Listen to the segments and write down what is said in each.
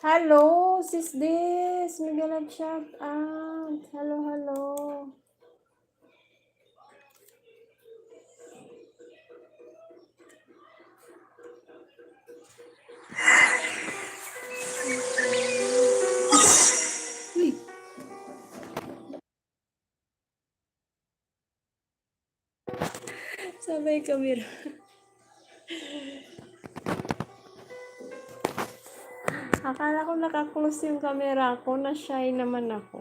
Hello, sis this. Mega shout out. Hello, hello. Sabay kamera. Akala ko naka-close yung camera ko. Na-shy naman ako.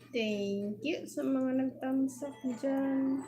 Thank you sa mga nag-thumbs up dyan.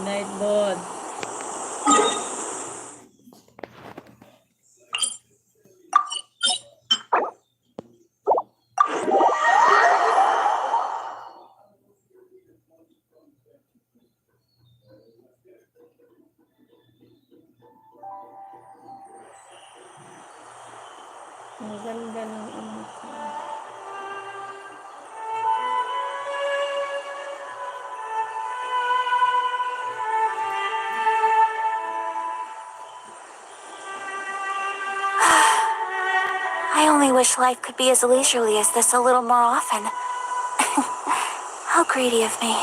Night mode. Ang ganda ng ano ko. I only wish life could be as leisurely as this a little more often. How greedy of me.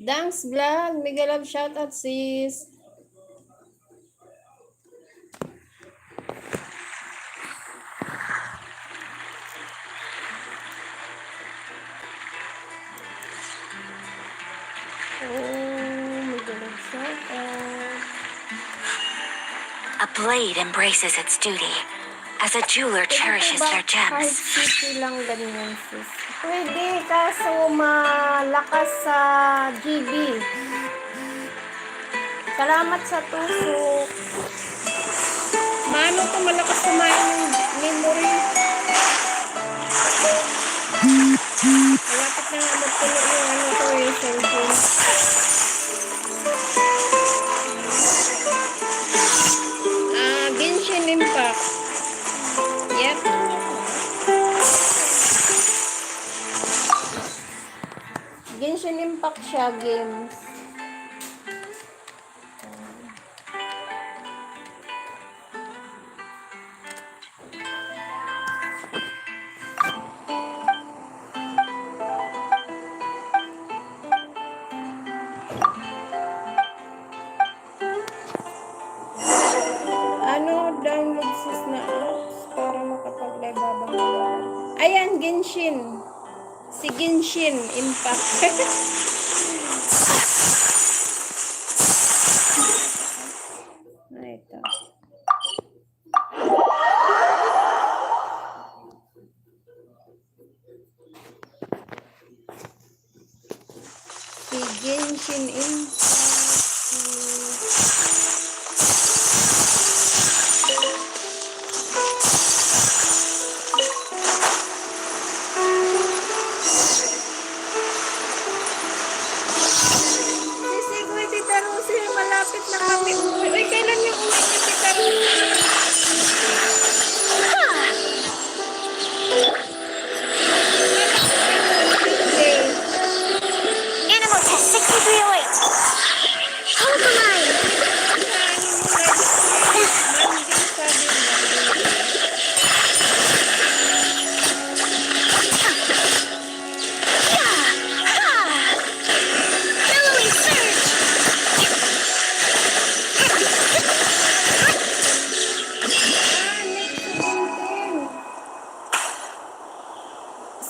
Thanks vlog. Mega love shoutout sis. Oh, mega love shoutout. A blade embraces its duty, as a jeweler cherishes their Kahit gems. city lang ganyan sis. Pwede, kaso malakas sa GB. Salamat sa tusok. Paano to malakas kumain yung memory? Malapit na nga magpuno yung ano ko yung cellphone. Genshin Impact. Yep. Genshin Impact siya, games. Download sis na apps para makapag-live habang naglalaro. Ayan, Genshin. Si Genshin Impact. Ito. Si Genshin Impact. Malapit na kami uwi. Uy, kailan yung uwi ni Tita Rosie? Animal test 6308. Hold the line. Billowing surge.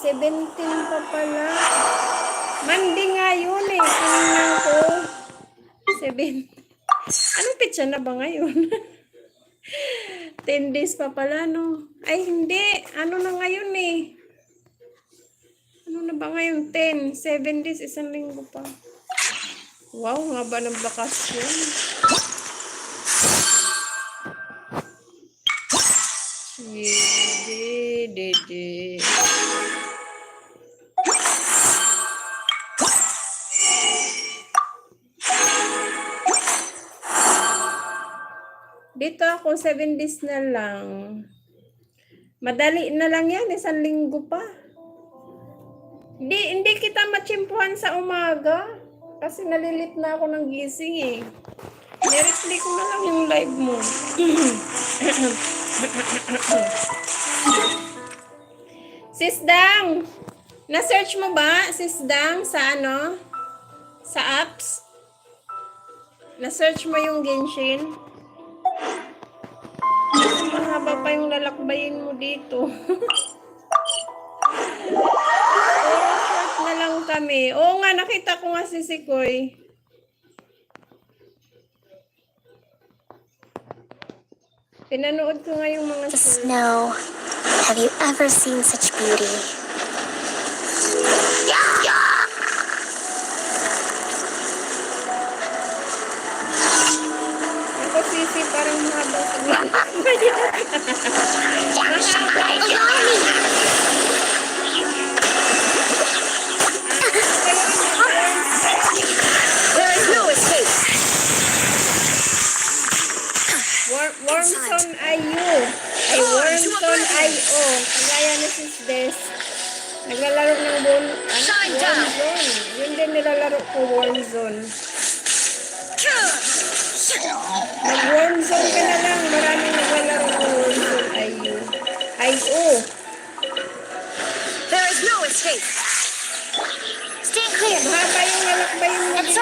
17 pa pala. Mandi nga yun eh. Tingnan ko. 7. Anong pitsa na ba ngayon? 10 days pa pala, no? Ay, hindi. Ano na ngayon eh? Ano na ba ngayon? 10. 7 days, isang linggo pa. Wow, nga ba ng bakasyon? Dede. Dito ako, 7 days na lang. Madali na lang yan, isang linggo pa. Hindi kita matsimpuhan sa umaga. Kasi nalilit na ako ng gising eh. Nireplay ko na lang yung live mo. Sis Dang, na-search mo ba, Sis Dang, sa ano? Sa apps? Na-search mo yung Genshin? Mahaba pa yung lalakbayin mo dito. Short na lang kami. Oo nga, nakita ko nga si Sikoy. Pinanood ko nga yung mga The snow. Have you ever seen such beauty? Ako sisi, parang mahaba paglalakbay. There is no escape. Wormson IU. Ay, Wormson IO. Kagaya ni Sis Des. Naglalaro ng Warzone. Yun din nilalaro ko, Warzone. Mag-Warzone ka na lang. Maraming naglalaro ng Warzone IU. IO. There is no escape. Stay clear. Mahaba yung lalakbayin mo dito.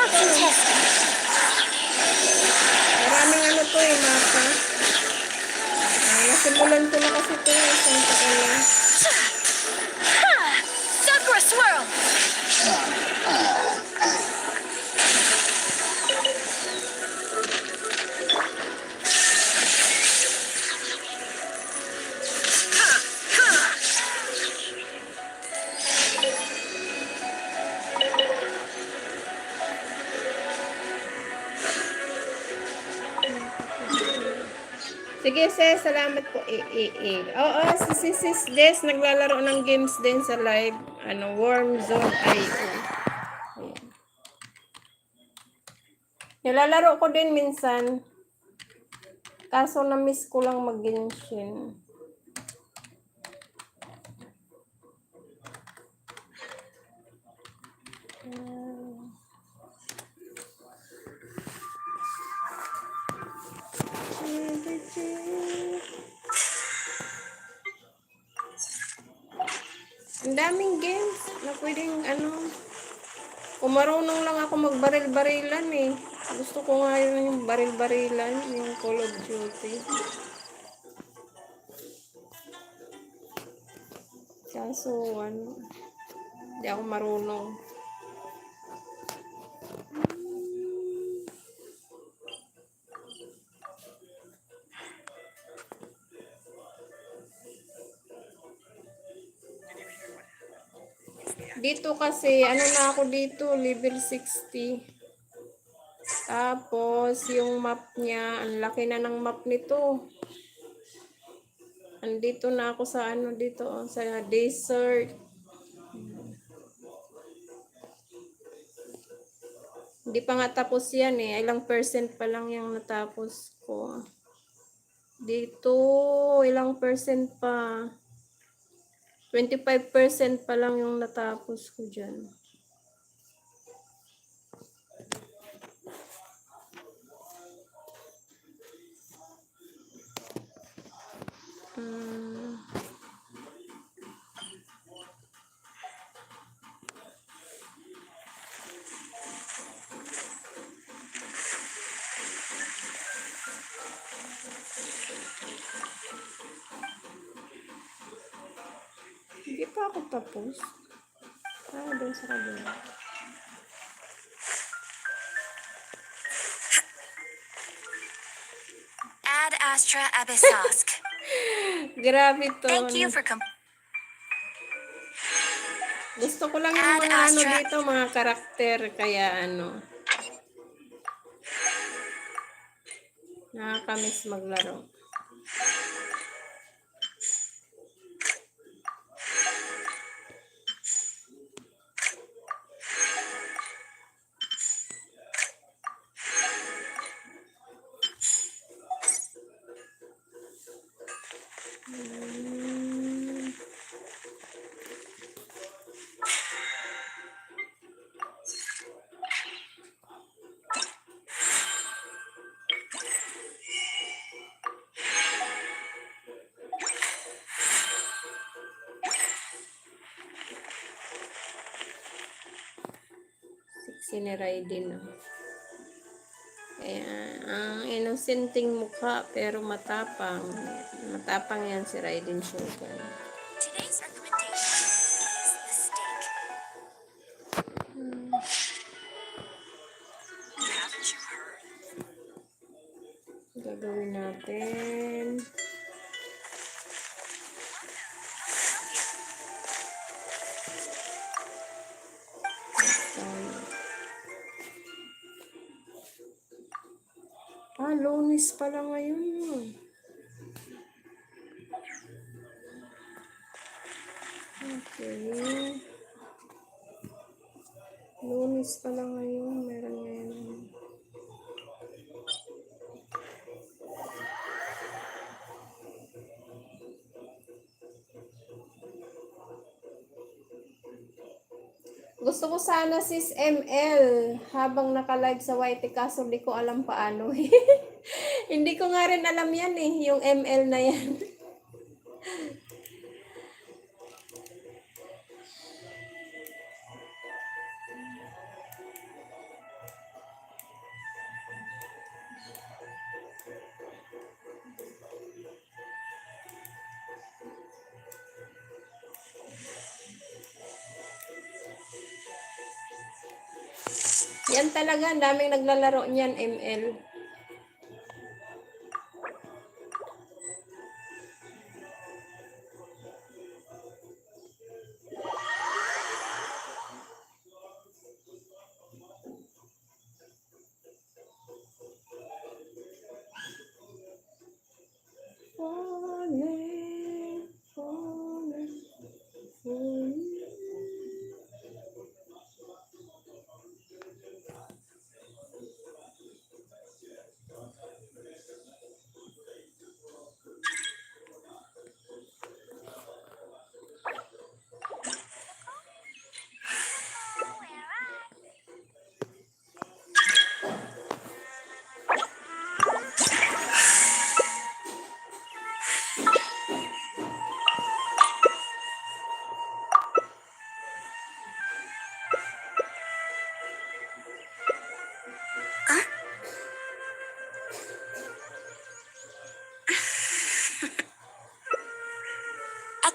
Sige, sis. Salamat po. Oo, si Sis Des naglalaro ng games din sa live. Warm Zone IO. Ayan. Nilalaro ko din minsan. Kaso na-miss ko lang mag-Genshin. Ang daming games na pwedeng kung marunong lang ako magbaril-barilan eh. Gusto ko nga yung baril-barilan, yung Call of Duty. Kaso hindi ako marunong. Dito kasi, na ako dito, level 60. Tapos, yung map niya, ang laki na ng map nito. Andito na ako sa dito, sa desert. Hindi pa nga tapos yan eh. Ilang percent pa lang yung natapos ko. Dito, ilang percent pa. 25% pa lang yung natapos ko dyan. Hindi pa ako tapos. Doon sa kabila. Ad Astra Abyssosque. Grabe to. Thank you for Gusto ko lang yung Ad mga Astra. dito, mga karakter. Kaya nakakamiss maglaro. Siniray din. Kaya, ang inosenteng mukha pero matapang. Matapang yan si Raiden Shogun. Today's recommendation is the steak. Haven't you heard? Gagawin natin. Lunes pala ngayon. Okay. Lunes pala ngayon. Meron ngayon. Gusto ko sana sis ML habang naka-live sa YT kaso di ko alam paano. Hindi ko nga rin alam yan eh, yung ML na yan. Yan talaga, ang daming naglalaro niyan, ML.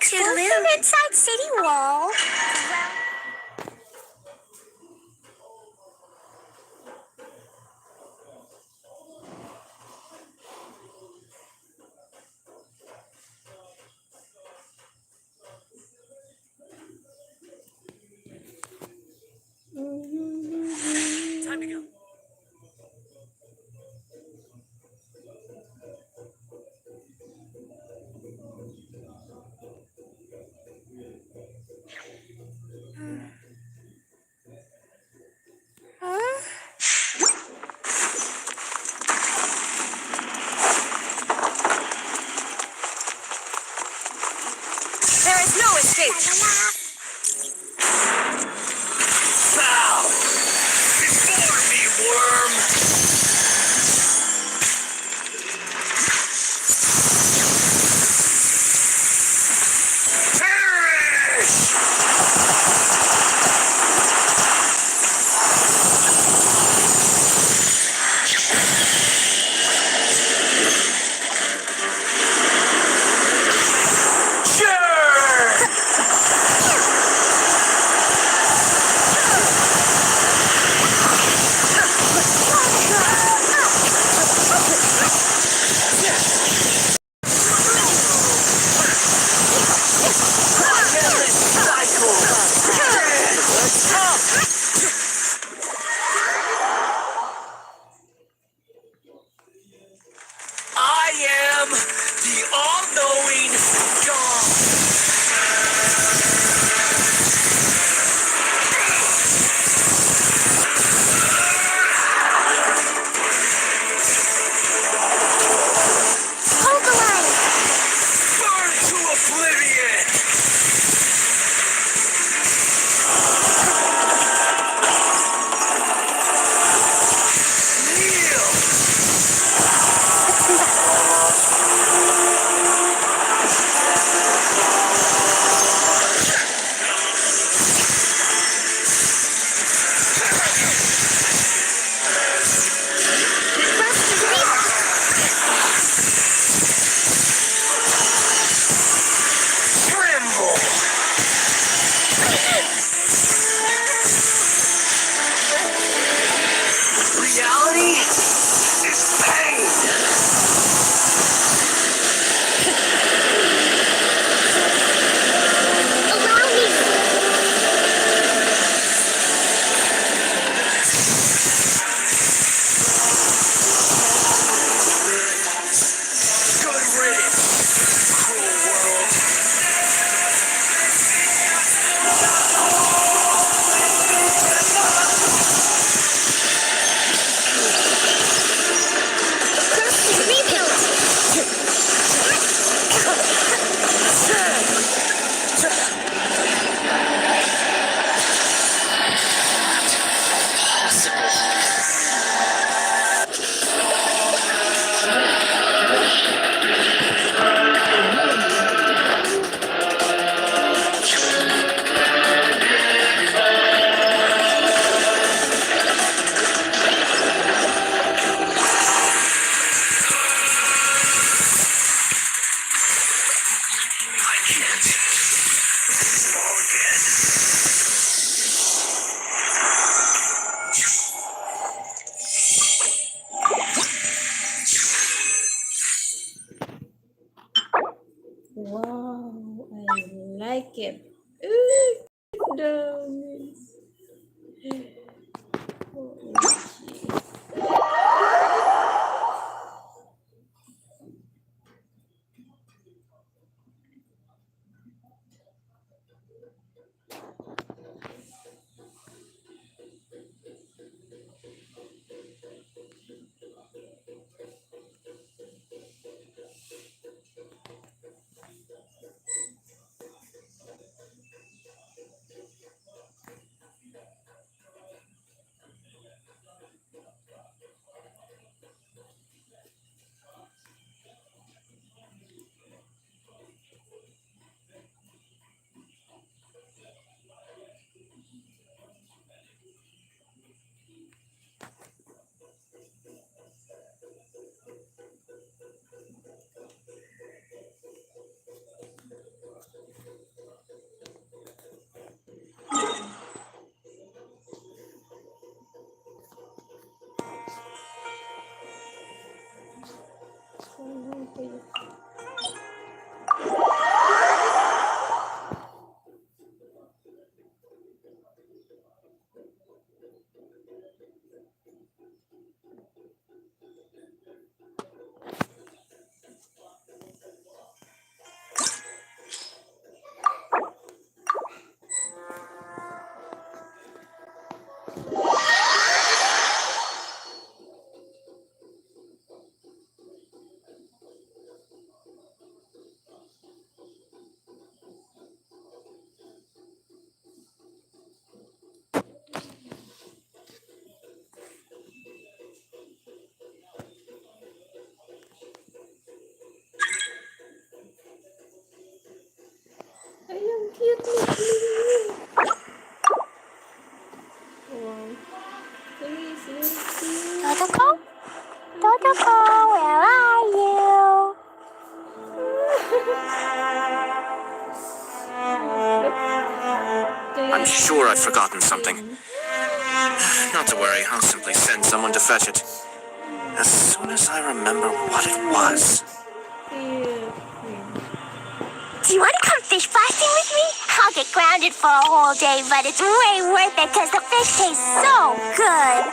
Exclusive inside City Wall. Time to go. There is no escape. Bow before me, worm. Perish! Sure! Endless cycle. I am the all-knowing God. Hold the line. Burn to oblivion. Kneel. Tremble. Reality is pain. Allow me. Good riddance, cruel world. I can't fall again. Wow, I like it. Ooh, down. Totoko? Totoko, where are you? I'm sure I've forgotten something. Not to worry, I'll simply send someone to fetch it. As soon as I remember what it was. Do you want to come fish blasting with me? I'll get grounded for a whole day, but it's way worth it because the fish tastes so good.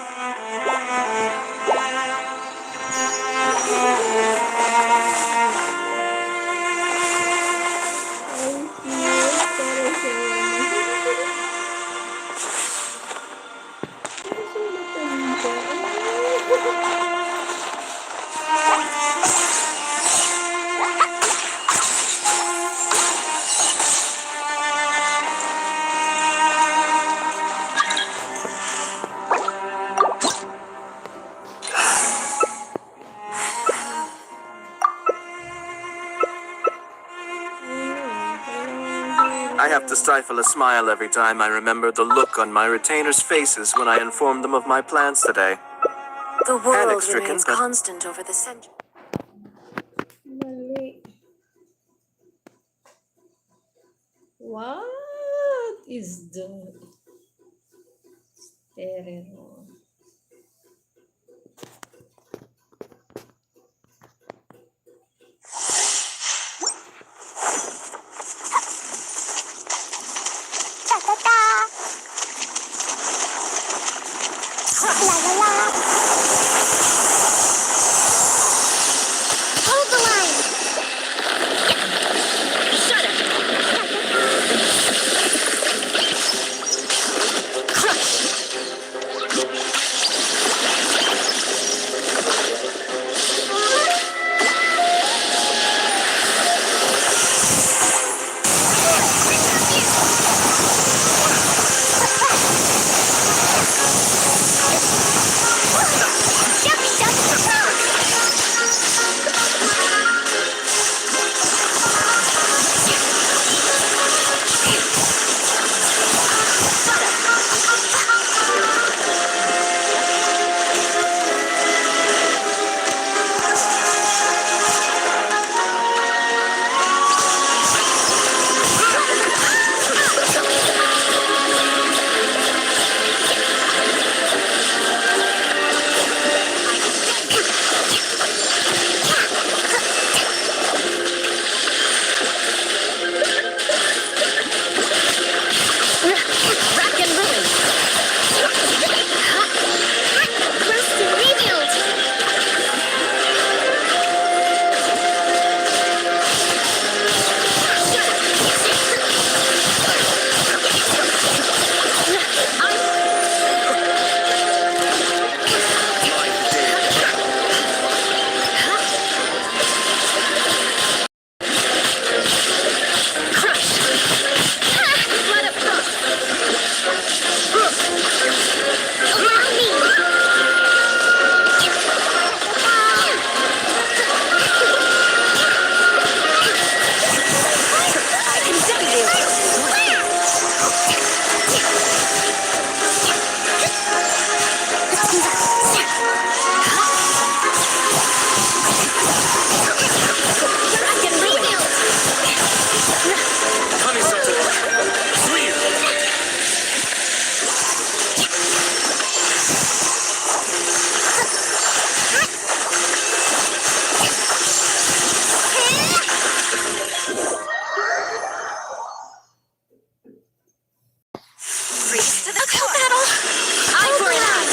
I have to stifle a smile every time I remember the look on my retainers' faces when I informed them of my plans today. The world Panic-stricken, remains but- constant over the centuries. Mali. What is that? Stereo. Ta-ta-ta! La-la-la! Hold the line! Shut it! Race to the battle! Eye for an eye!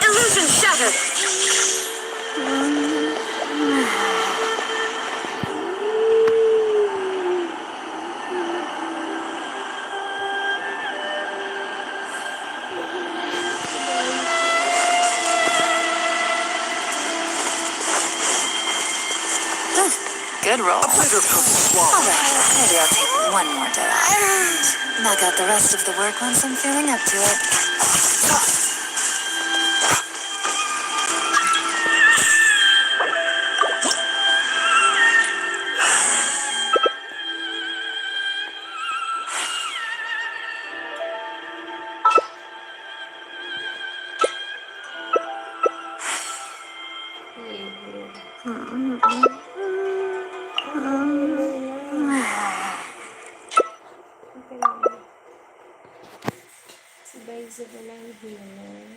Illusion shattered! Good roll. Alright, maybe I'll take one more dive. Knock out the rest of the work once I'm feeling up to it. Sabay-sabay ko lang hilang.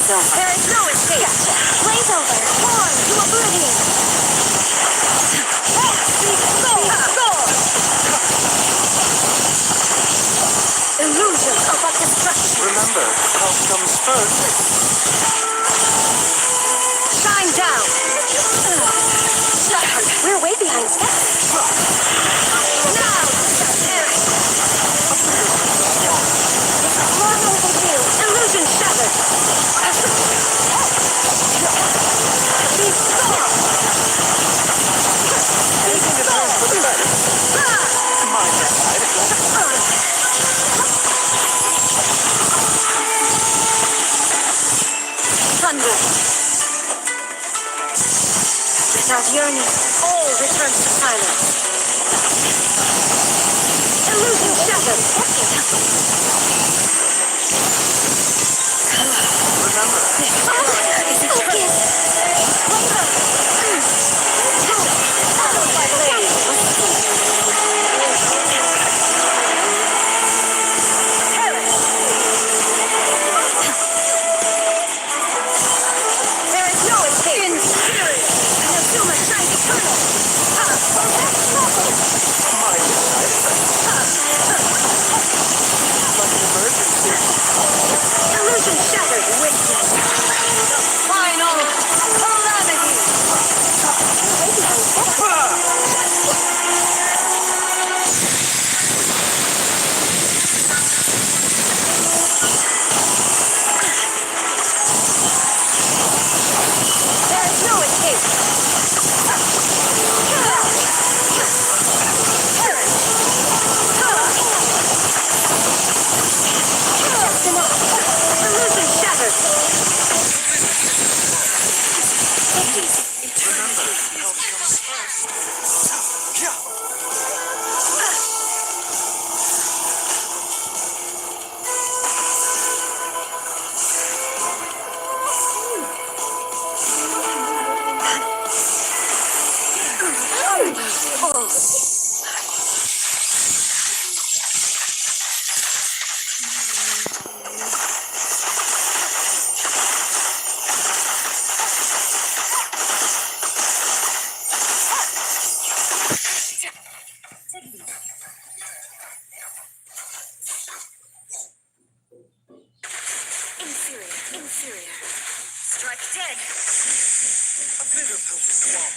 There is no escape! Gotcha. Blaze over! Born to oblivion! Illusions of destruction! Remember, health comes first. Shine down! We're way behind schedule. Now! Long overdue! Illusion shattered! thunder. Without yearning, all returns to silence. Illusion shattered. Remember, Focus. Followed by there is no escape. In spirit. Inazuma shines eternal. like an emergency. Illusion shattered. Witness. The final calamity. There is no escape. Just enough. Illusion shattered. Remember, help comes first. Yeah. Inferior. Strike dead. A bitter pill to swallow.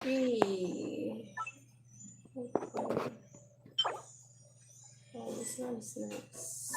Hey. Oh, this one's nice.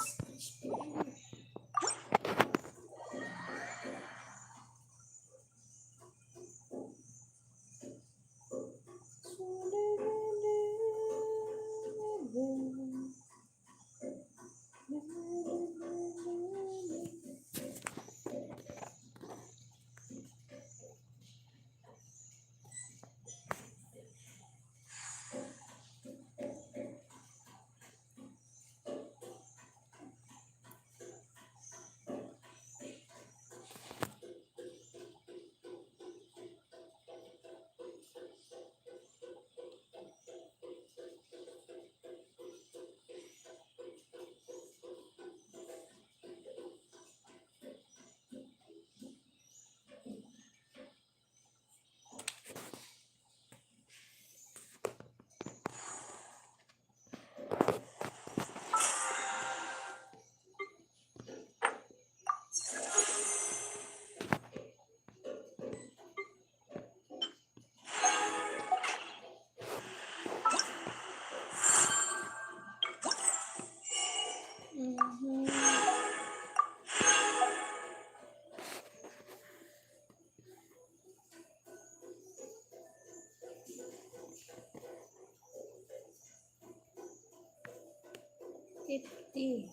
Kitty.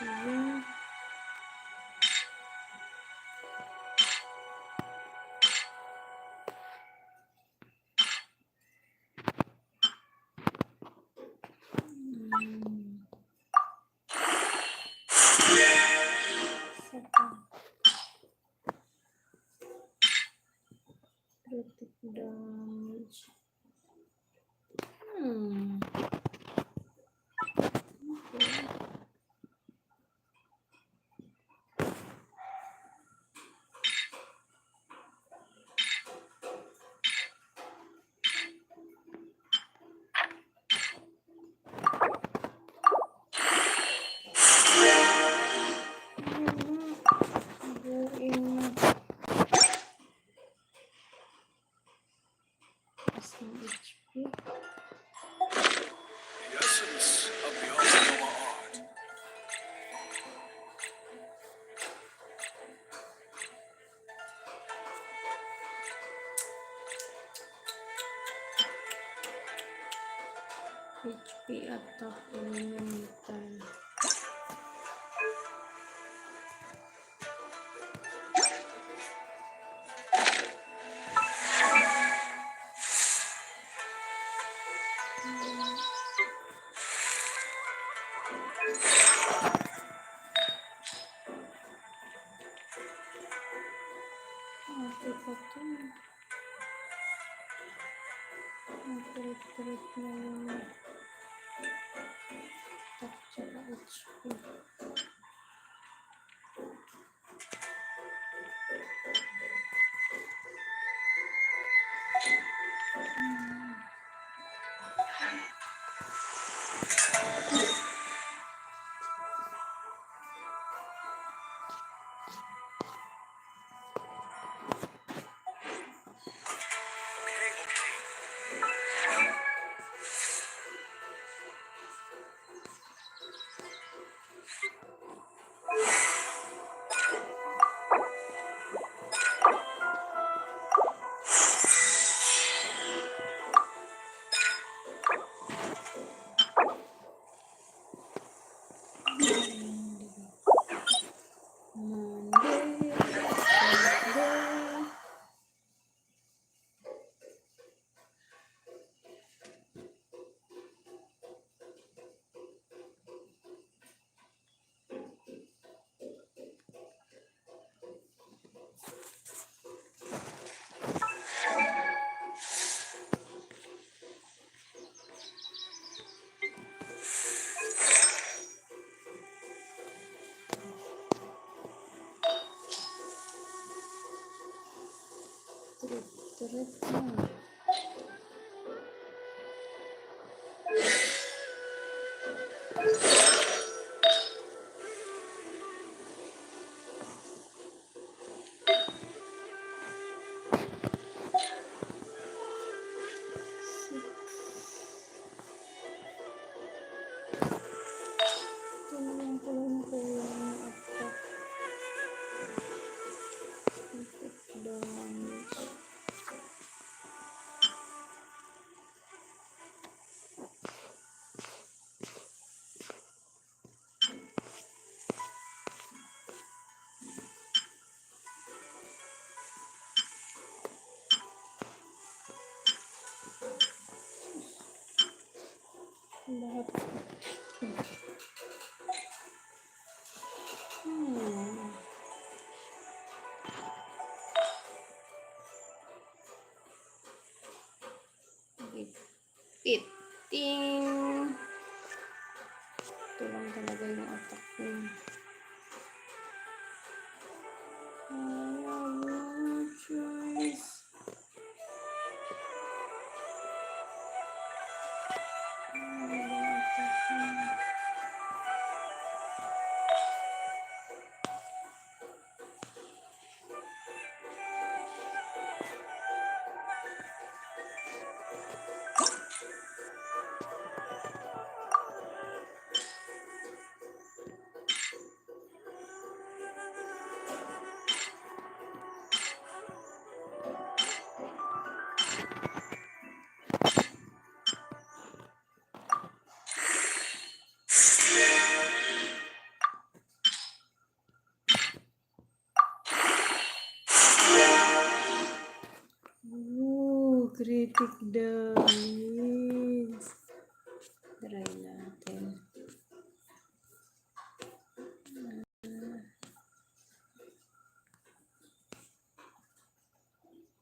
Yung critic damage. Buuin na. Isang HP. The essence of the Ultima art. HP attack elemental. Ate pa to. Trip na yung attack tsaka HP. Monday, Tuesday. Trip na. Kulang attack. Critic damage. Lahat. Ting. Ito lang talaga yung attack ko. I have no choice. Critic damage. Try natin.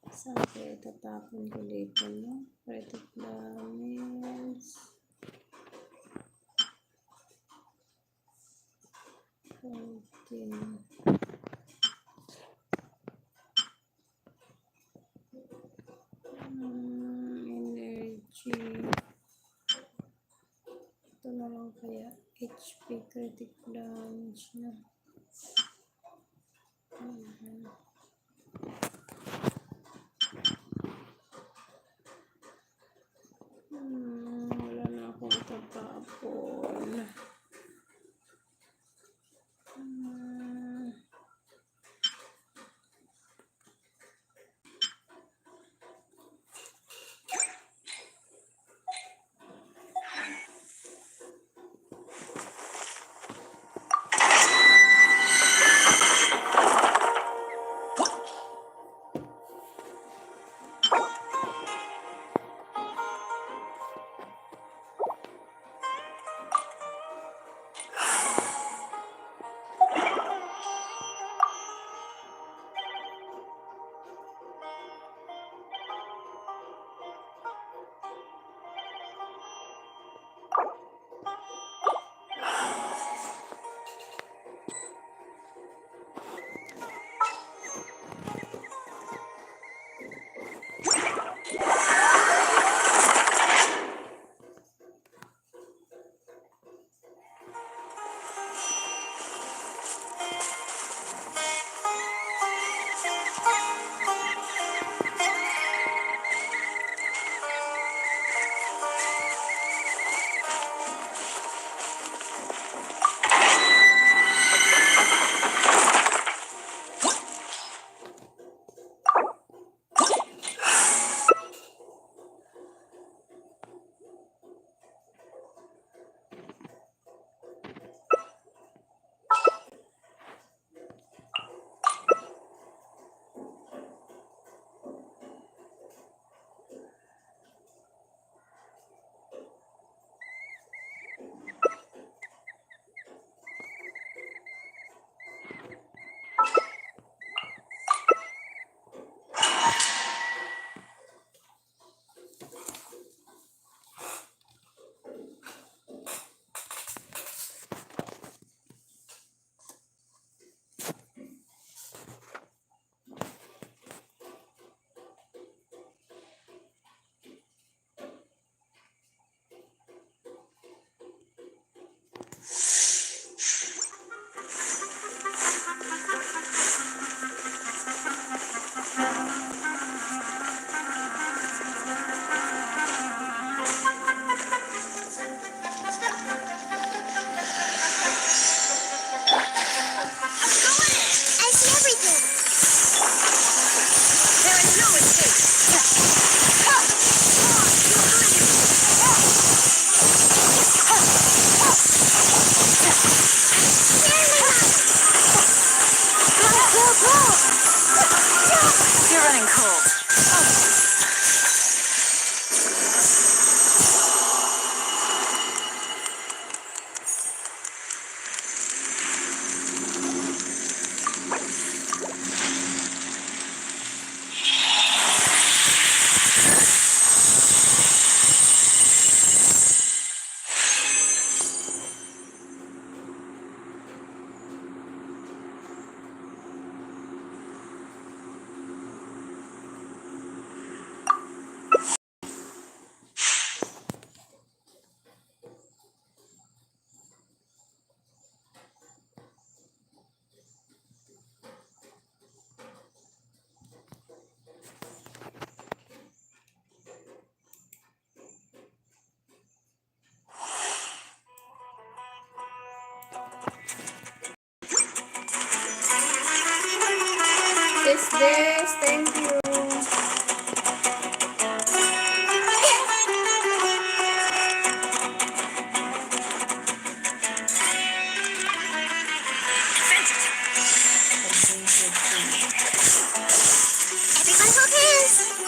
Saan kaya tatapon ko dito, no? Critic damage. 14. Energy. Ito na lang kaya. HP critic damage na. Wala na akong tatapon. I see everything. There is no escape. You're running cold. This, thank you. Everyone hold hands.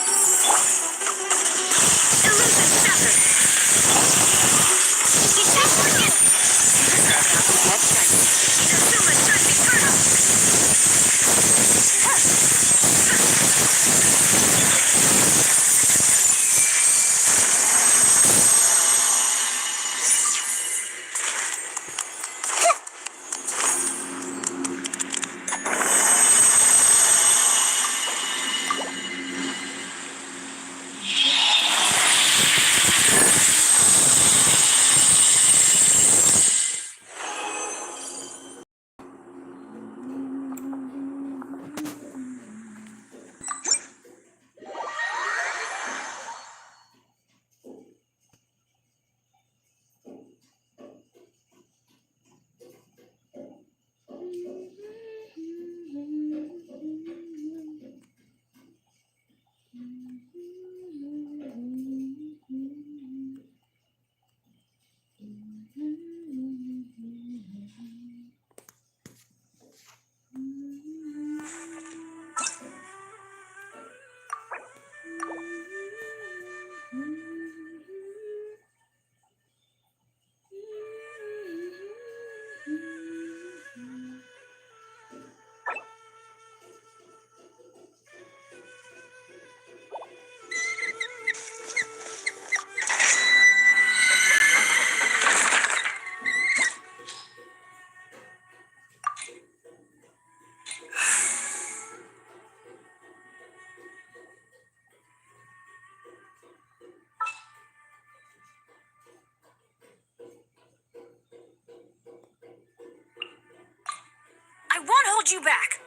you back.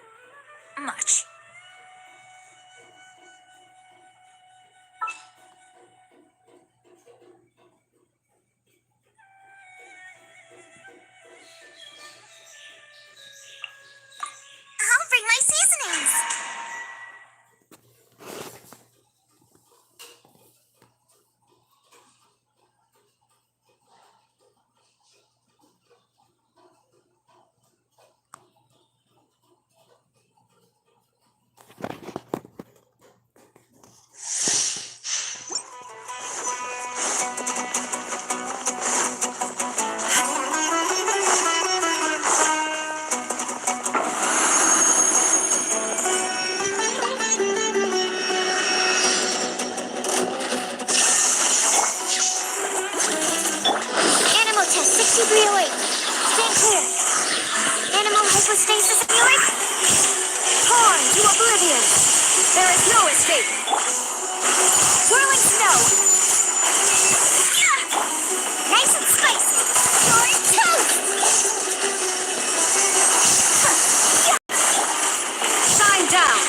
Much. I'll bring my seasonings. Animal test 6308. Stand clear. Animal hypostasis viewing. Torn to oblivion. There is no escape. Whirling snow. Yeah. Nice and spicy. You're toast. Shine down.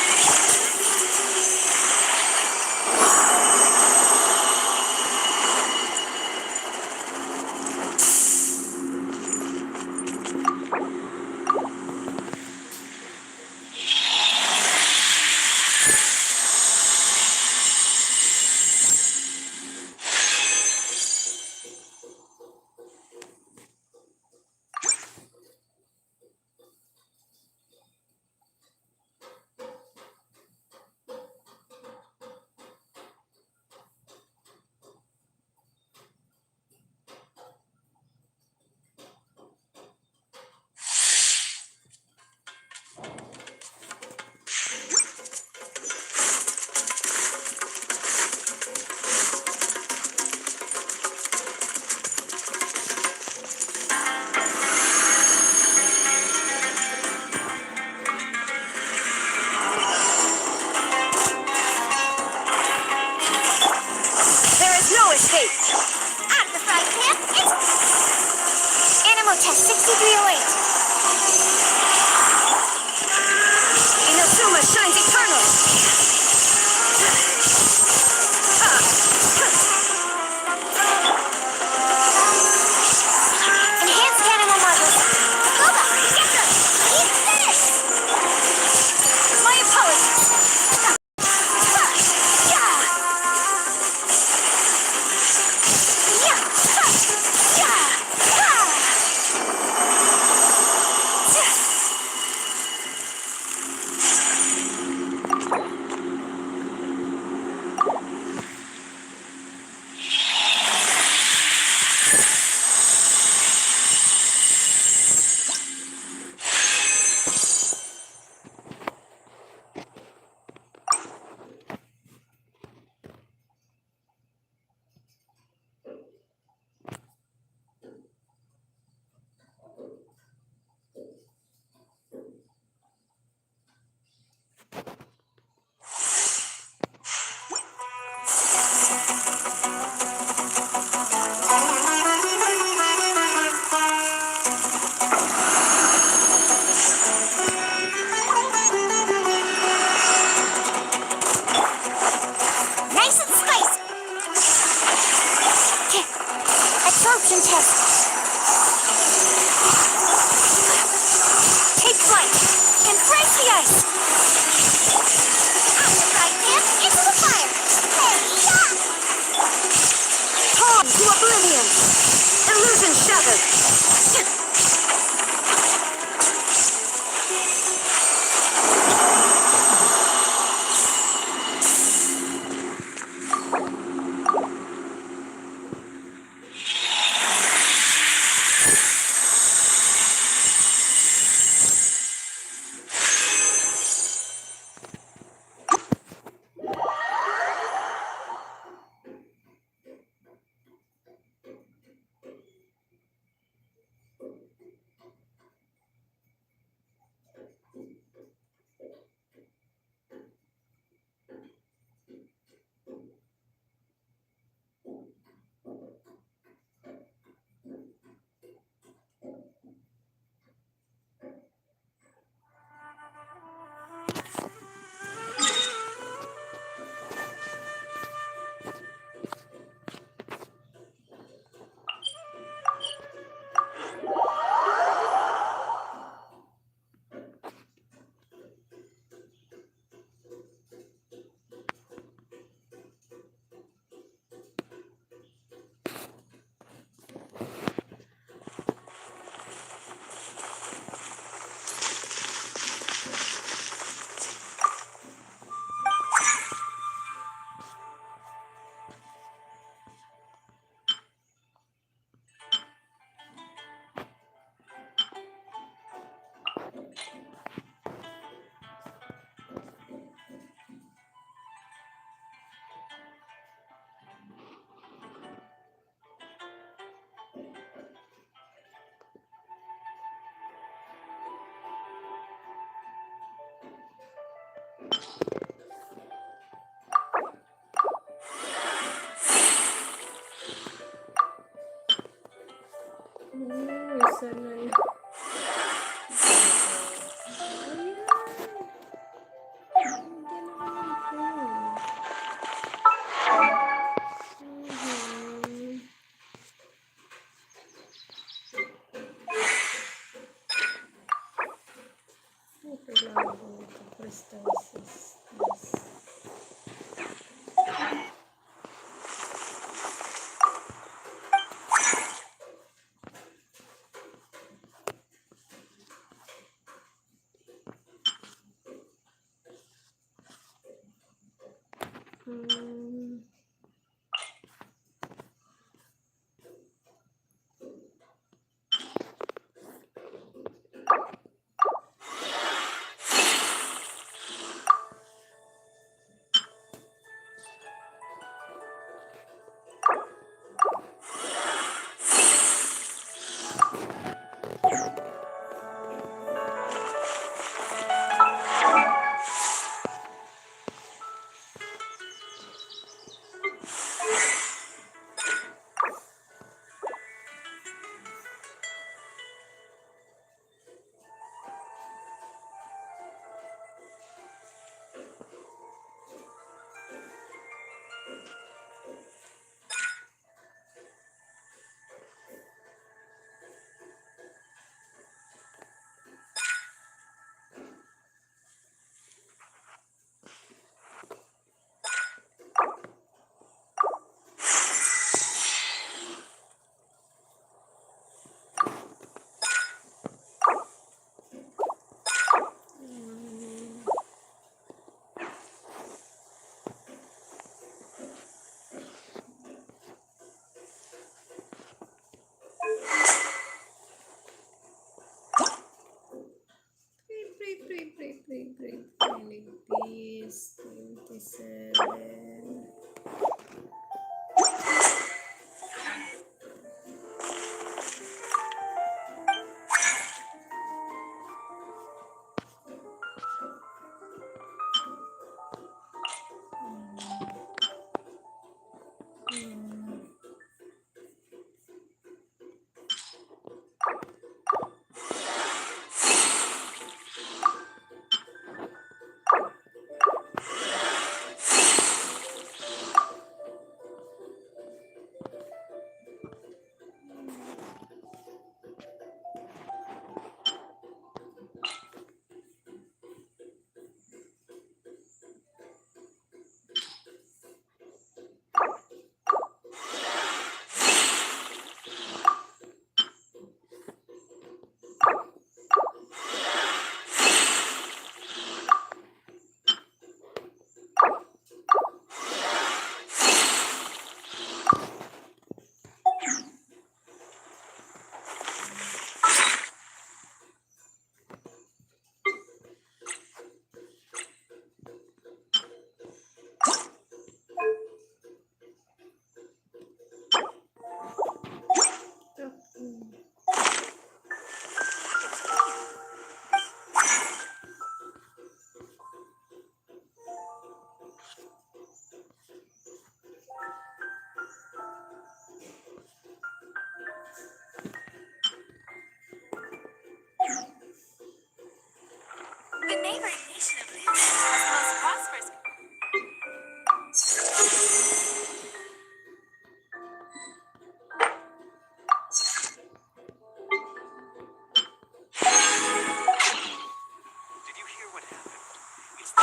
There is no escape. Out of the frying pan. It's Animal test 6308. Inazuma shines eternal. Enhanced animal models. Boba, get them. Eat this. My apologies. Yeah. Yeah. Yeah. Nice and spicy. Absorption test. Take flight. Embrace the ice. Out the frying pan. Into the fire. Hey, yeah. Torn to oblivion. Illusion shattered. this. Hmm. Pray. Like this. 27. The neighboring nation of Liu is the most prosperous. Did you hear what happened? It's the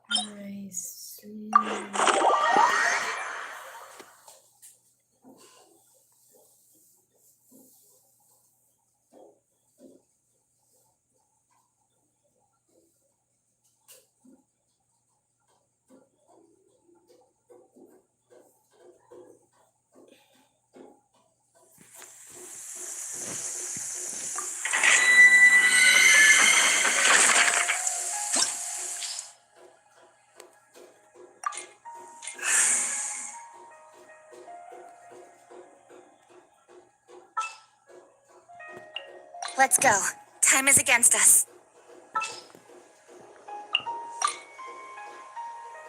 Nice. Let's go. Time is against us.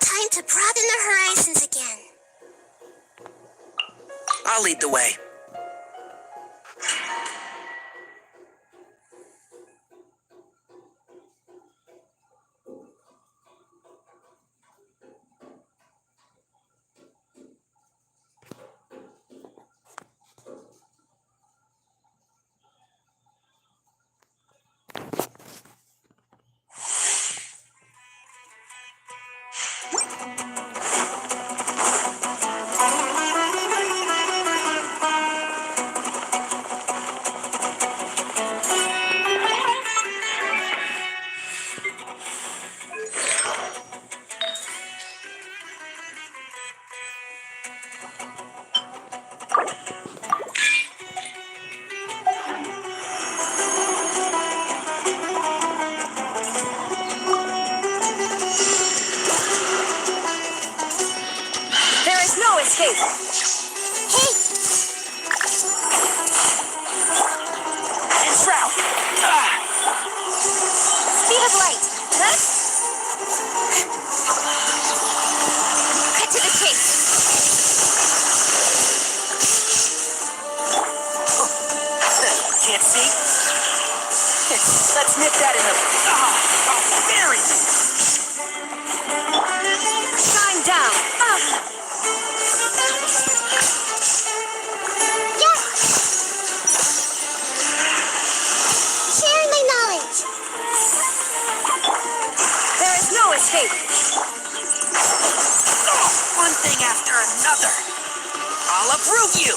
Time to broaden the horizons again. I'll lead the way. escape. Hey, Enshroud! speed of light. Huh? Cut to the chase. Can't see? Let's nip that in the... Very! Shine down. Yeah. Sharing my knowledge. There is no escape. One thing after another. I'll approve you!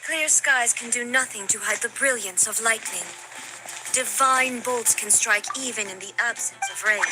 Clear skies can do nothing to hide the brilliance of lightning. Divine bolts can strike even in the absence of rain.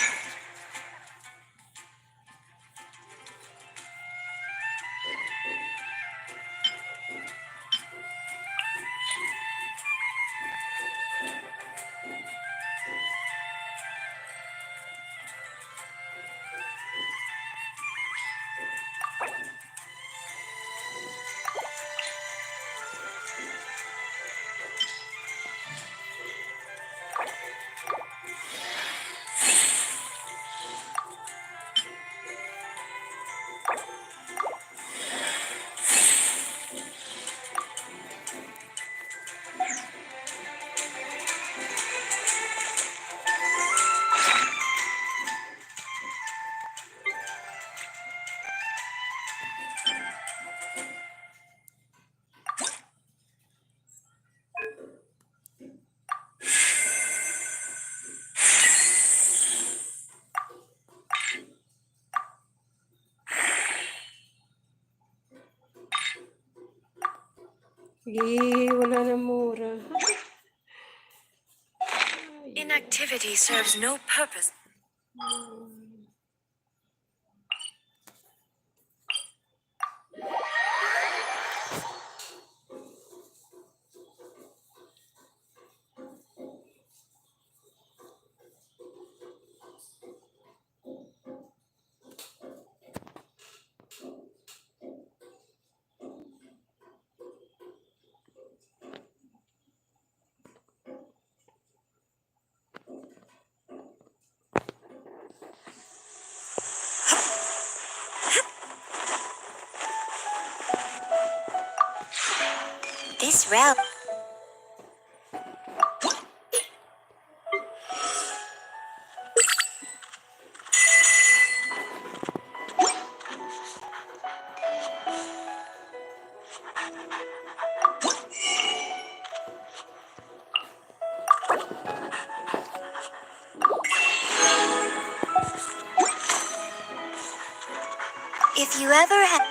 Wala na mura. Inactivity serves no purpose. This realm. If you ever had.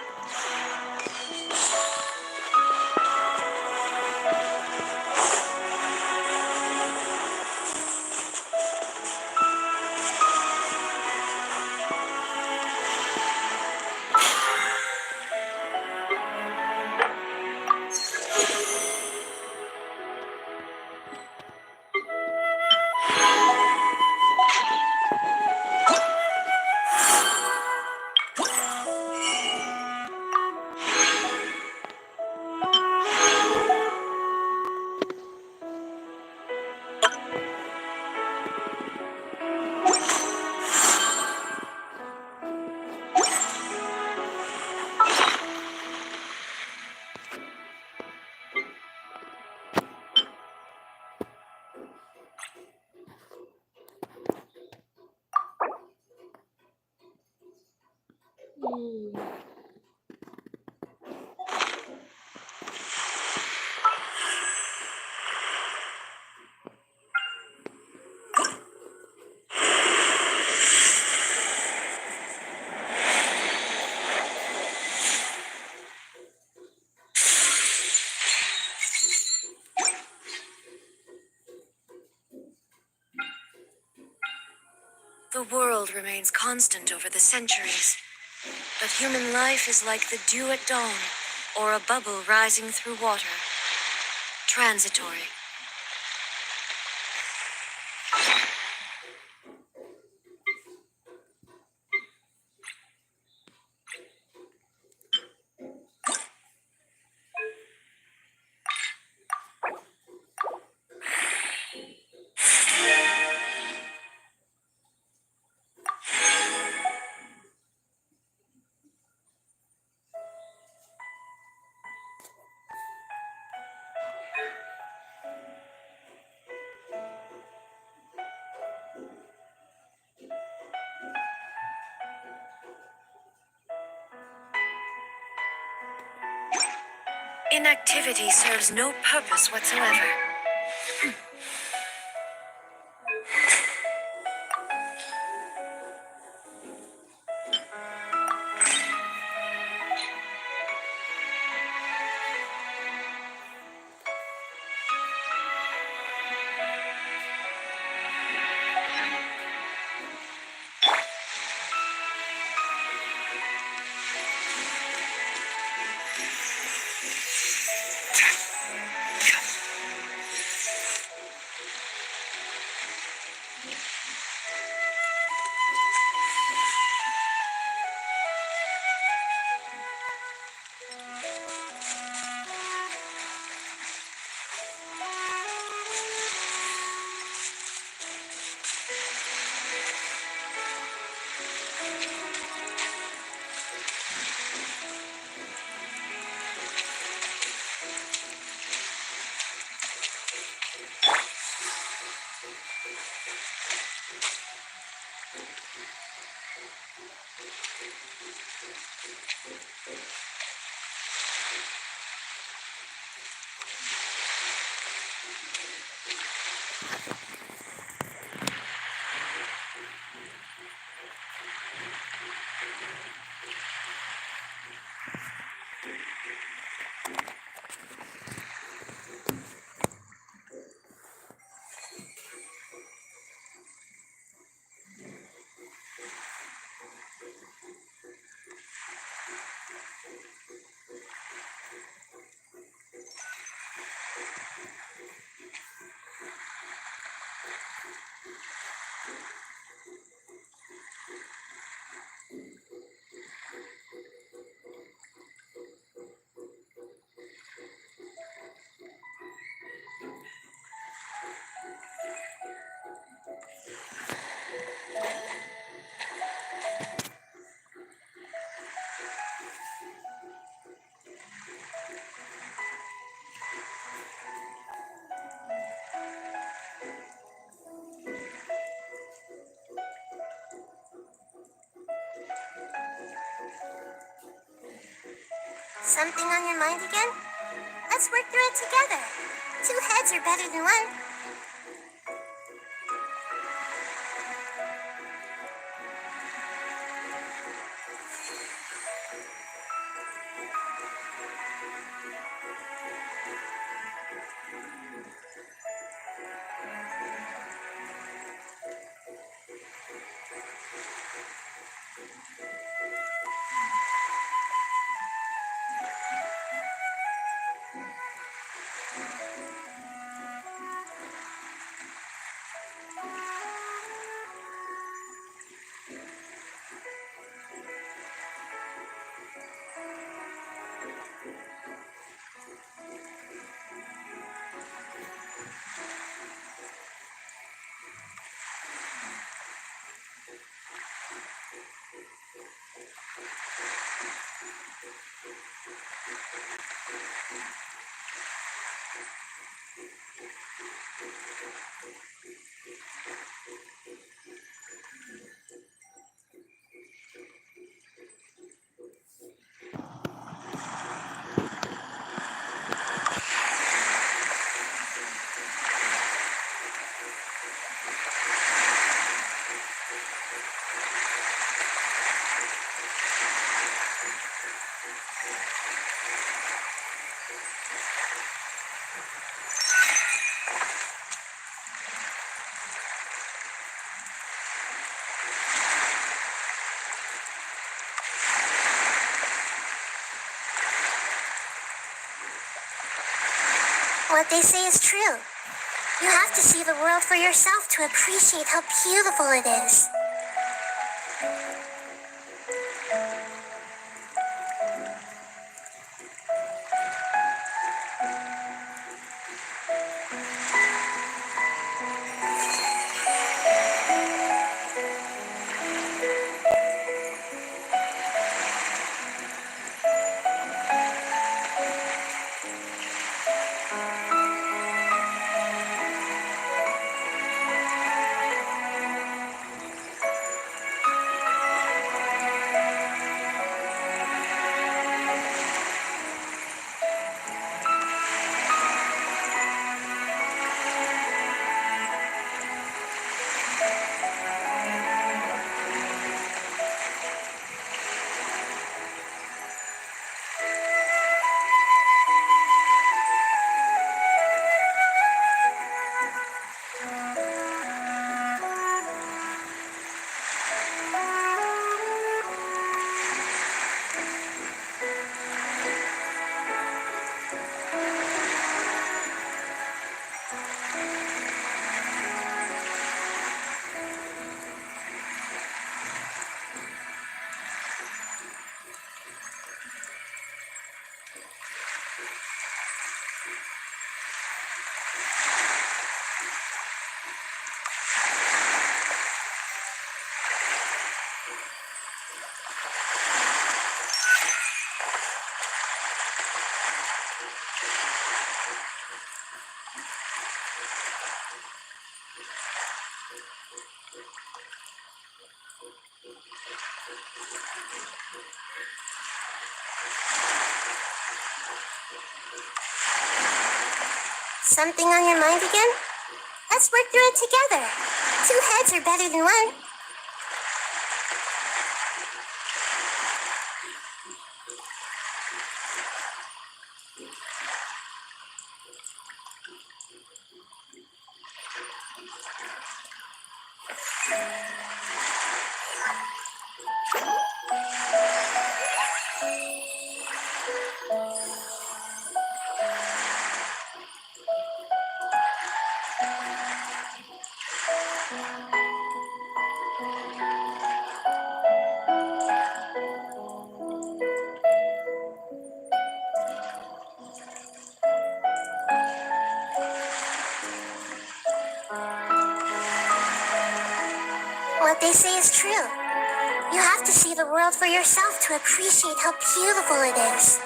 The world remains constant over the centuries, but human life is like the dew at dawn, or a bubble rising through water. Transitory. inactivity serves no purpose whatsoever. Something on your mind again? Let's work through it together. Two heads are better than one. What they say is true. You have to see the world for yourself to appreciate how beautiful it is. Something on your mind again? Let's work through it together. Two heads are better than one. What they say is true. You have to see the world for yourself to appreciate how beautiful it is.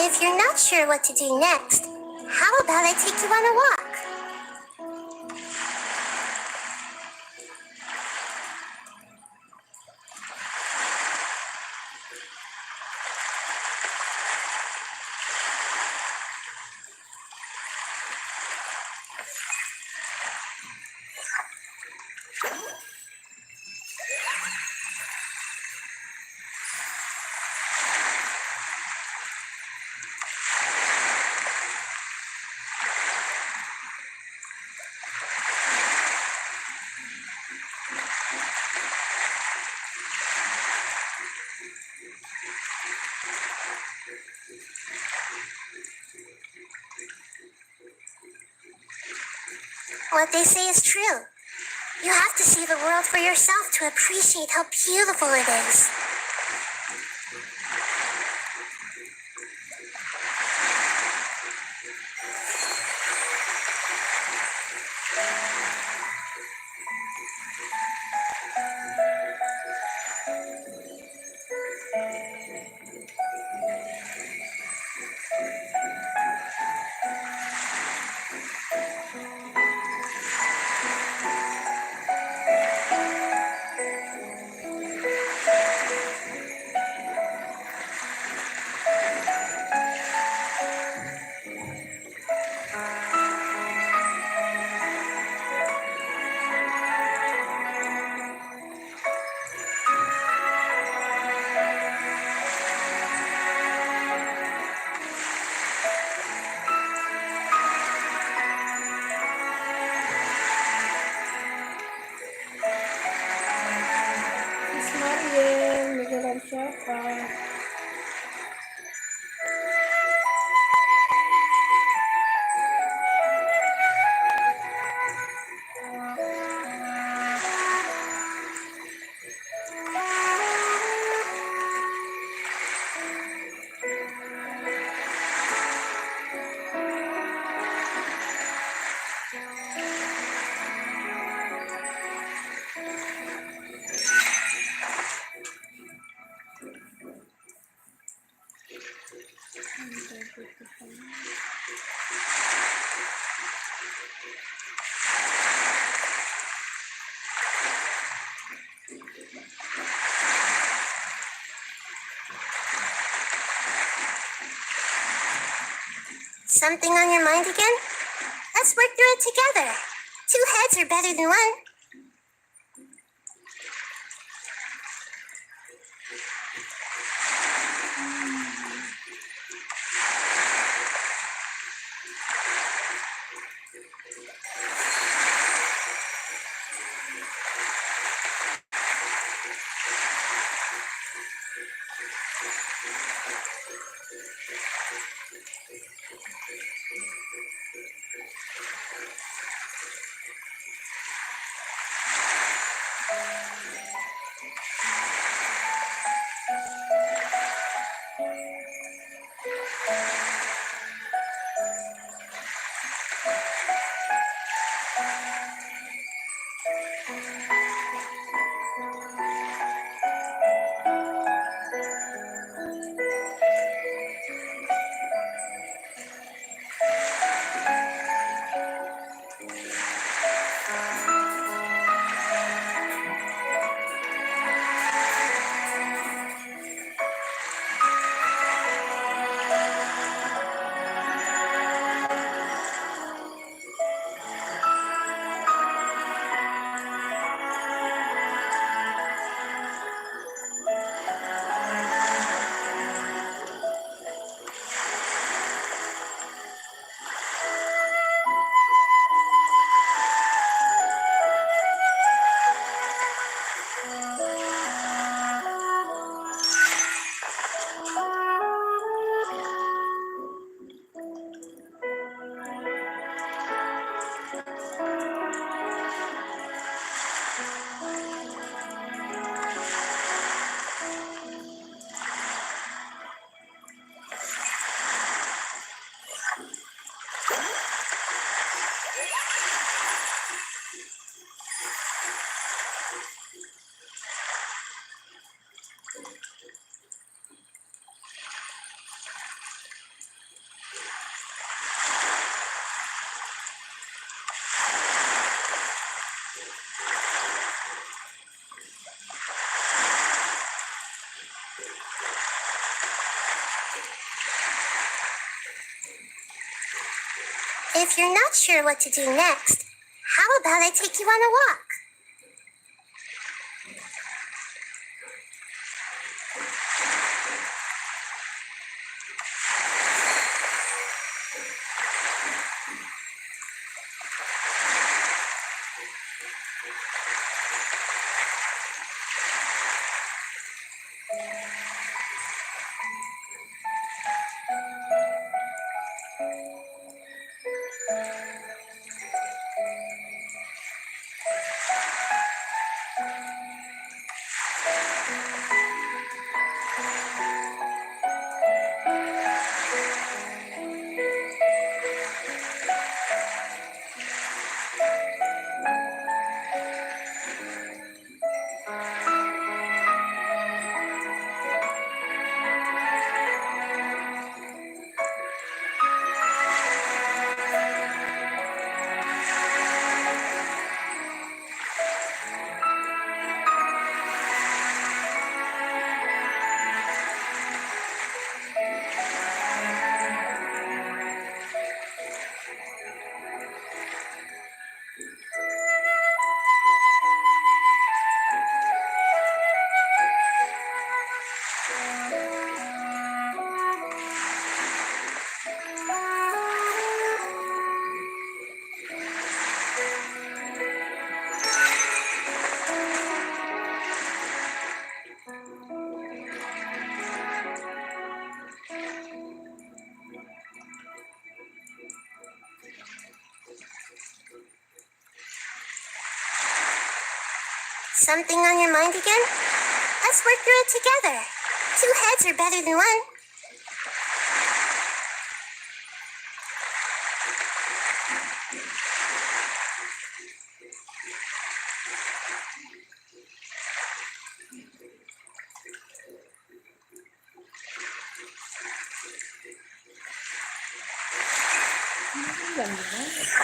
If you're not sure what to do next, how about I take you on a walk? What they say is true. You have to see the world for yourself to appreciate how beautiful it is. Ismail, naglalaro siya pa. Something on your mind again? Let's work through it together. Two heads are better than one. If you're not sure what to do next, how about I take you on a walk? Something on your mind again? Let's work through it together. Two heads are better than one. Ang ganda.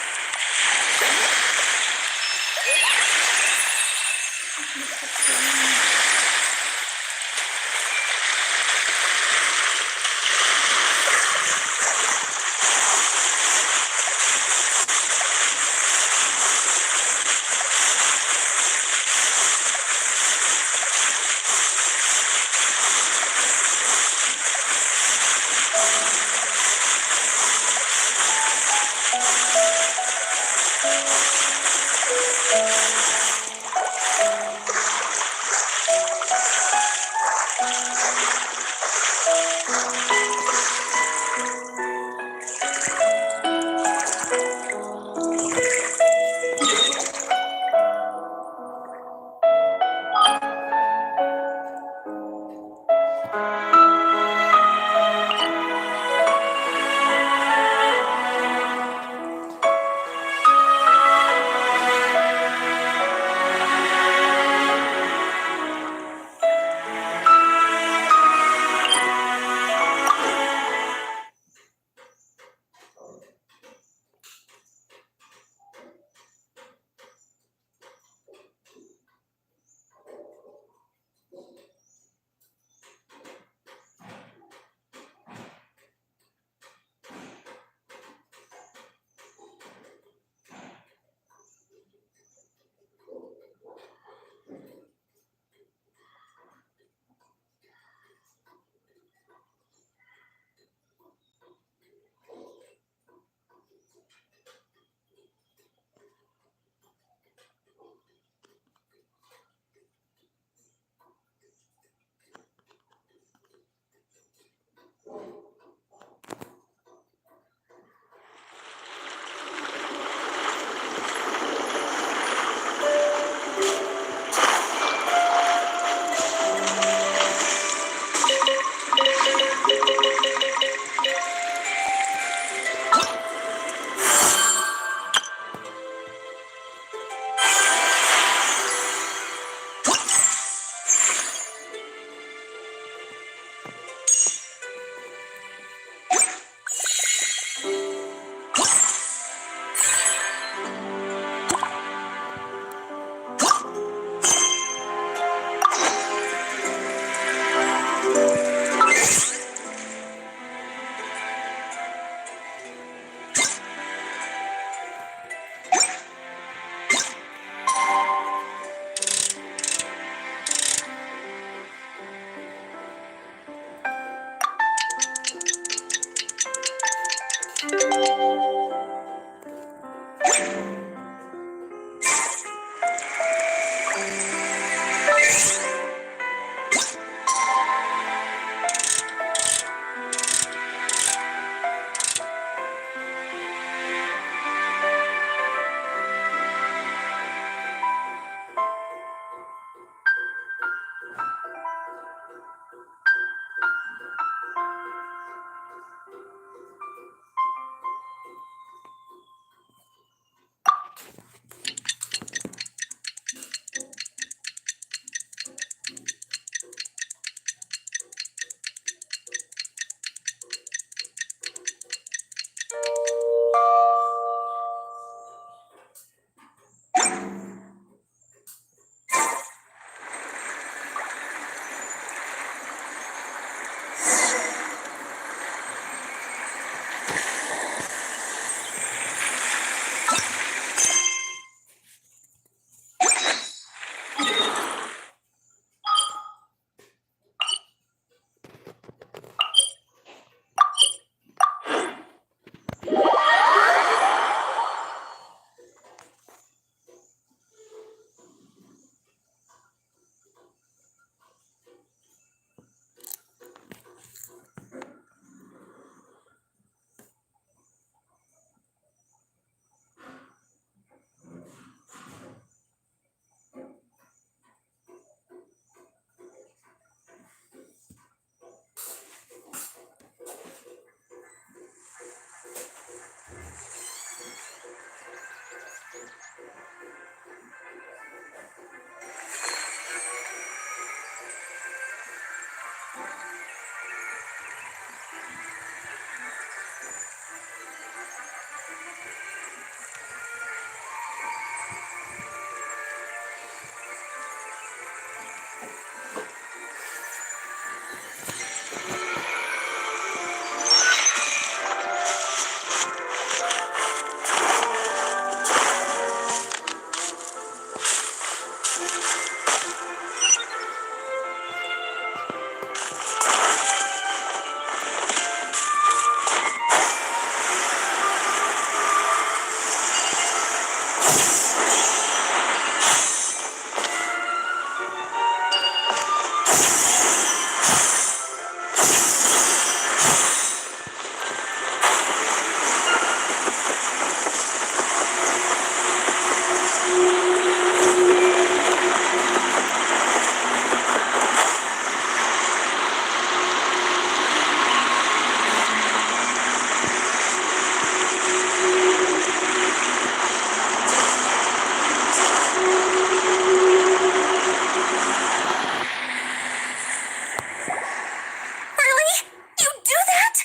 Really? You do that?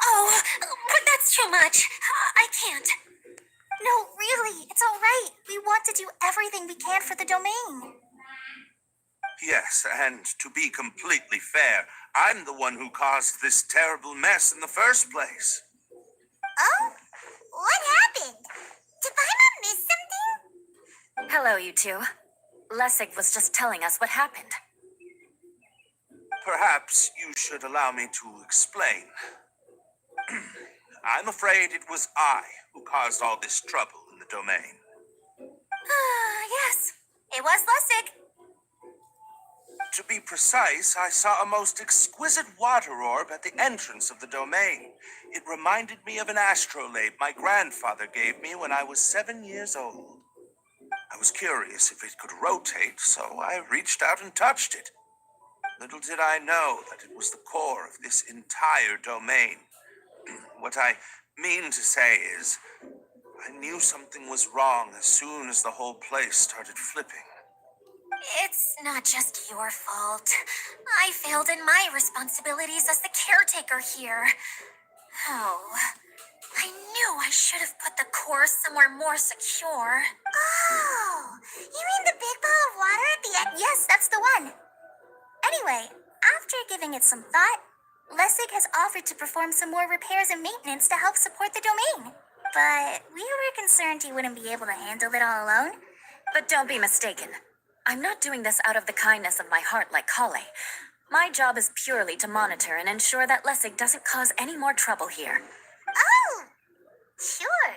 Oh, but that's too much. I can't. No, really, it's all right. We want to do everything we can for the domain. Yes, and to be completely fair, I'm the one who caused this terrible mess in the first place. Oh? What happened? Did Paimon miss something? Hello, you two. Lessig was just telling us what happened. Perhaps you should allow me to explain. I'm afraid it was I who caused all this trouble in the domain. Yes, it was Lessig. To be precise, I saw a most exquisite water orb at the entrance of the domain. It reminded me of an astrolabe my grandfather gave me when I was 7 years old. I was curious if it could rotate, so I reached out and touched it. Little did I know that it was the core of this entire domain. What I mean to say is, I knew something was wrong as soon as the whole place started flipping. It's not just your fault. I failed in my responsibilities as the caretaker here. Oh, I knew I should have put the core somewhere more secure. Oh, you mean the big ball of water at the end? Yes, that's the one. Anyway, after giving it some thought, Lessig has offered to perform some more repairs and maintenance to help support the domain. But we were concerned he wouldn't be able to handle it all alone. But don't be mistaken. I'm not doing this out of the kindness of my heart like Kale. My job is purely to monitor and ensure that Lessig doesn't cause any more trouble here. Oh, sure.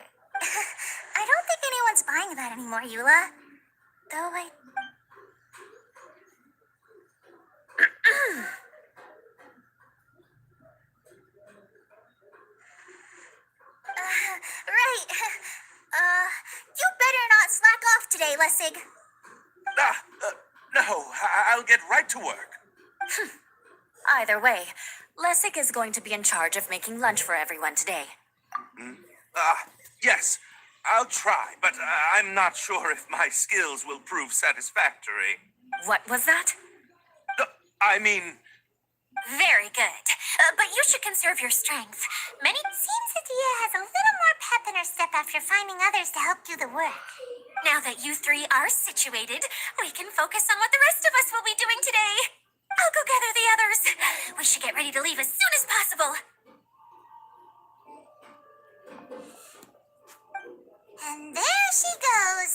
I don't think anyone's buying that anymore, Eula. Though I... right. You better not slack off today, Lessig. No, I'll get right to work. Either way, Lessig is going to be in charge of making lunch for everyone today. Yes, I'll try, but I'm not sure if my skills will prove satisfactory. What was that? I mean, Very good. But you should conserve your strength. Seems Adia has a little more pep in her step after finding others to help do the work. Now that you three are situated, we can focus on what the rest of us will be doing today. I'll go gather the others. We should get ready to leave as soon as possible. And there she goes.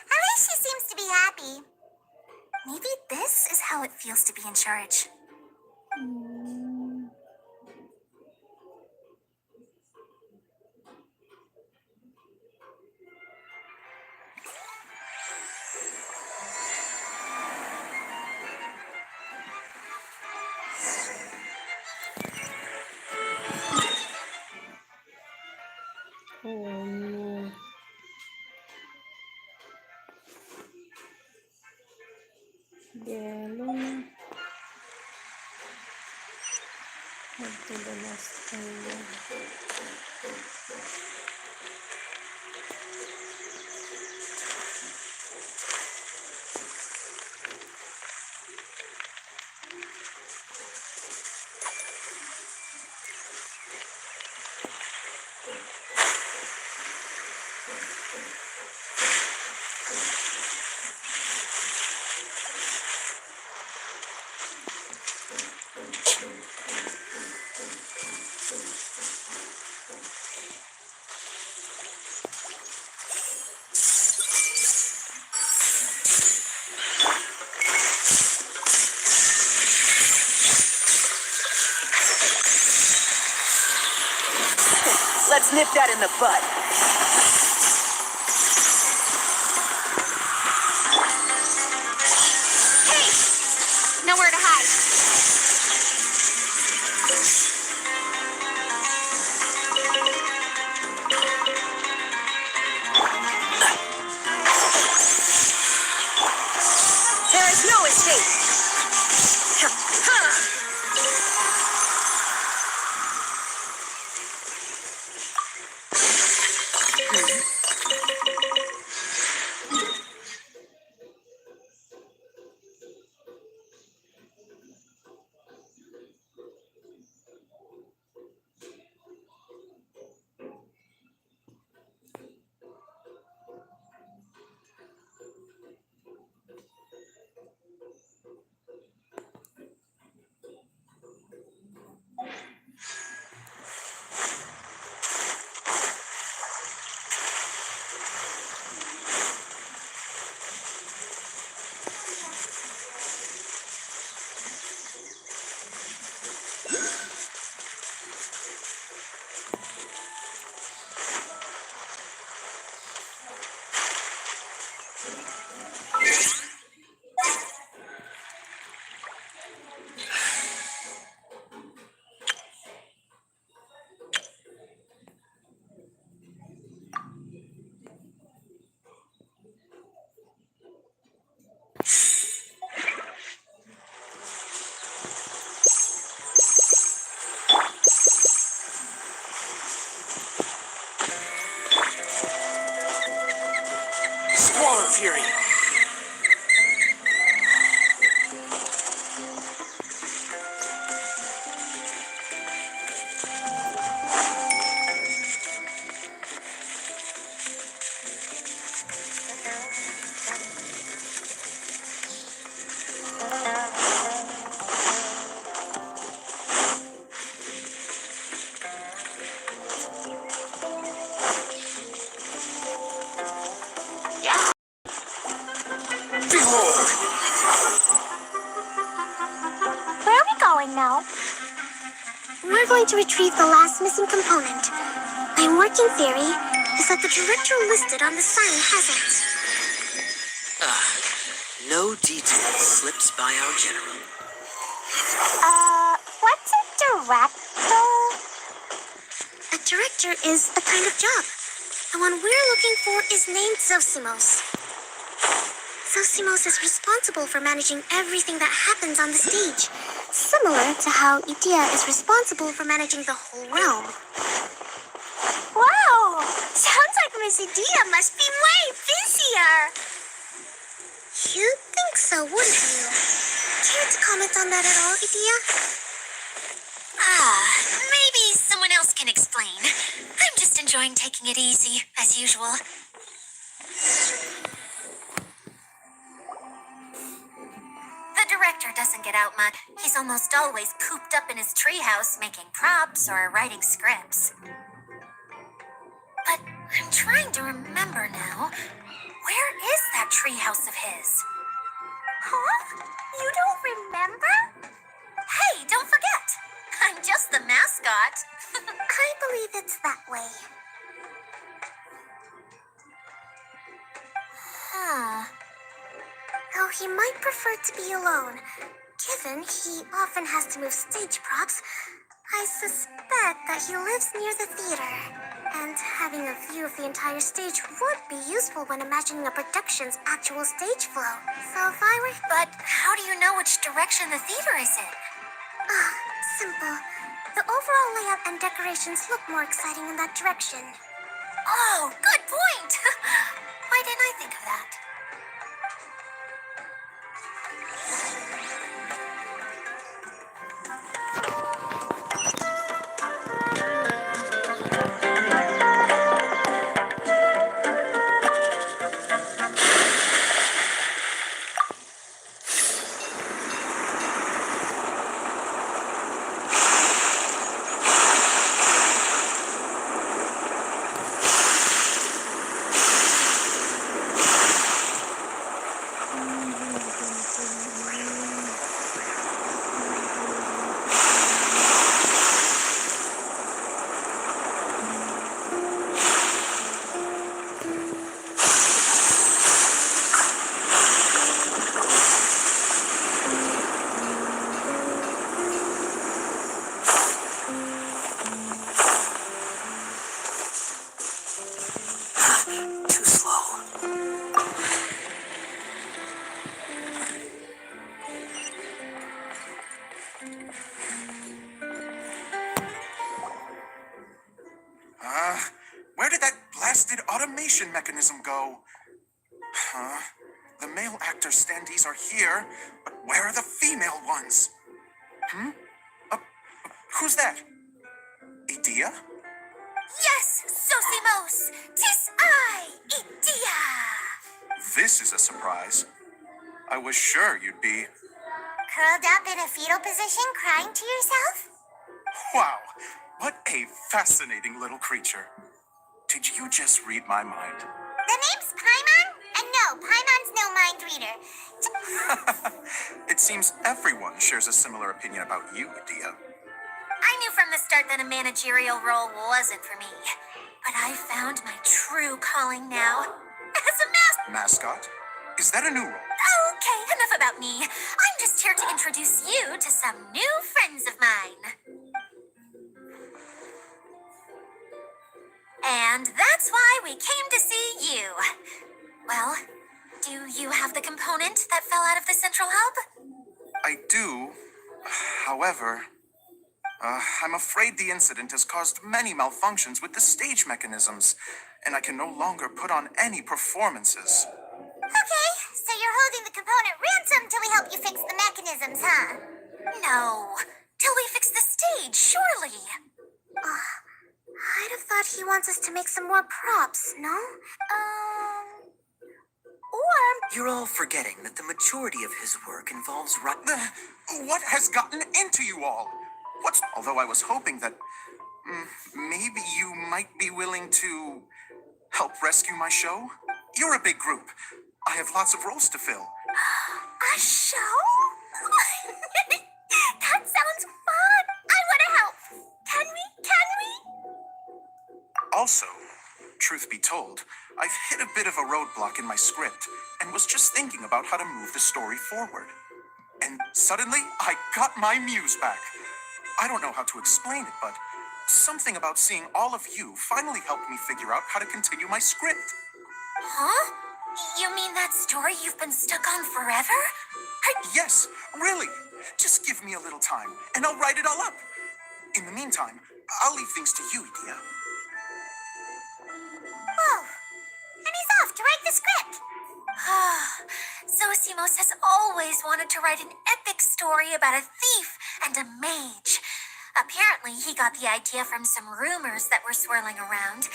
At least she seems to be happy. Maybe this is how it feels to be in charge. Oh no. Yellow na. Head to the last island. Let's nip that in the bud. Nowhere to hide. There is no escape. Squall of Fury. Behold! Where are we going now? We're going to retrieve the last missing component. My working theory is that the director listed on the sign hasn't. No detail slips by our general. What's a director? A director is a kind of job. The one we're looking for is named Zosimos. Zosimos is responsible for managing everything that happens on the stage, similar to how Idea is responsible for managing the whole realm. Wow! Sounds like Miss Idea must be way busier! You'd think so, wouldn't you? Care to comment on that at all, Idea? Maybe someone else can explain. I'm just enjoying taking it easy, as usual. The director doesn't get out much. He's almost always cooped up in his treehouse making props or writing scripts. But I'm trying to remember now. Where is that treehouse of his? Huh? You don't remember? Hey, don't forget! I'm just the mascot. I believe it's that way. Huh. Though he might prefer to be alone, given he often has to move stage props, I suspect that he lives near the theater. And having a view of the entire stage would be useful when imagining a production's actual stage flow. So if I were... But how do you know which direction the theater is in? Simple. The overall layout and decorations look more exciting in that direction. Oh, good point! Why didn't I think of that? Where did that blasted automation mechanism go? Huh? The male actor standees are here, but where are the female ones? Who's that? Idea? Yes, Sosimos! 'Tis I, Idia! This is a surprise. I was sure you'd be. Curled up in a fetal position, crying to yourself? Wow, what a fascinating little creature. Did you just read my mind? The name's Paimon? And no, Paimon's no mind reader. It seems everyone shares a similar opinion about you, Idea. I knew from the start that a managerial role wasn't for me. But I found my true calling now. As a Mascot? Is that a new role? Okay, enough about me. I'm just here to introduce you to some new friends of mine. And that's why we came to see you. Well, do you have the component that fell out of the central hub? I do. However, I'm afraid the incident has caused many malfunctions with the stage mechanisms, and I can no longer put on any performances. Okay, so you're holding the component ransom till we help you fix the mechanisms, huh? No, till we fix the stage, surely. I'd have thought he wants us to make some more props, no? Or... You're all forgetting that the majority of his work involves What has gotten into you all? Although I was hoping that maybe you might be willing to help rescue my show. You're a big group. I have lots of roles to fill. A show? That sounds fun! I want to help! Can we? Also, truth be told, I've hit a bit of a roadblock in my script and was just thinking about how to move the story forward. And suddenly, I got my muse back. I don't know how to explain it, but something about seeing all of you finally helped me figure out how to continue my script. Huh? You mean that story you've been stuck on forever? Yes, really. Just give me a little time, and I'll write it all up. In the meantime, I'll leave things to you, Idea. Oh, and he's off to write the script. Zosimos has always wanted to write an epic story about a thief and a mage. Apparently, he got the idea from some rumors that were swirling around,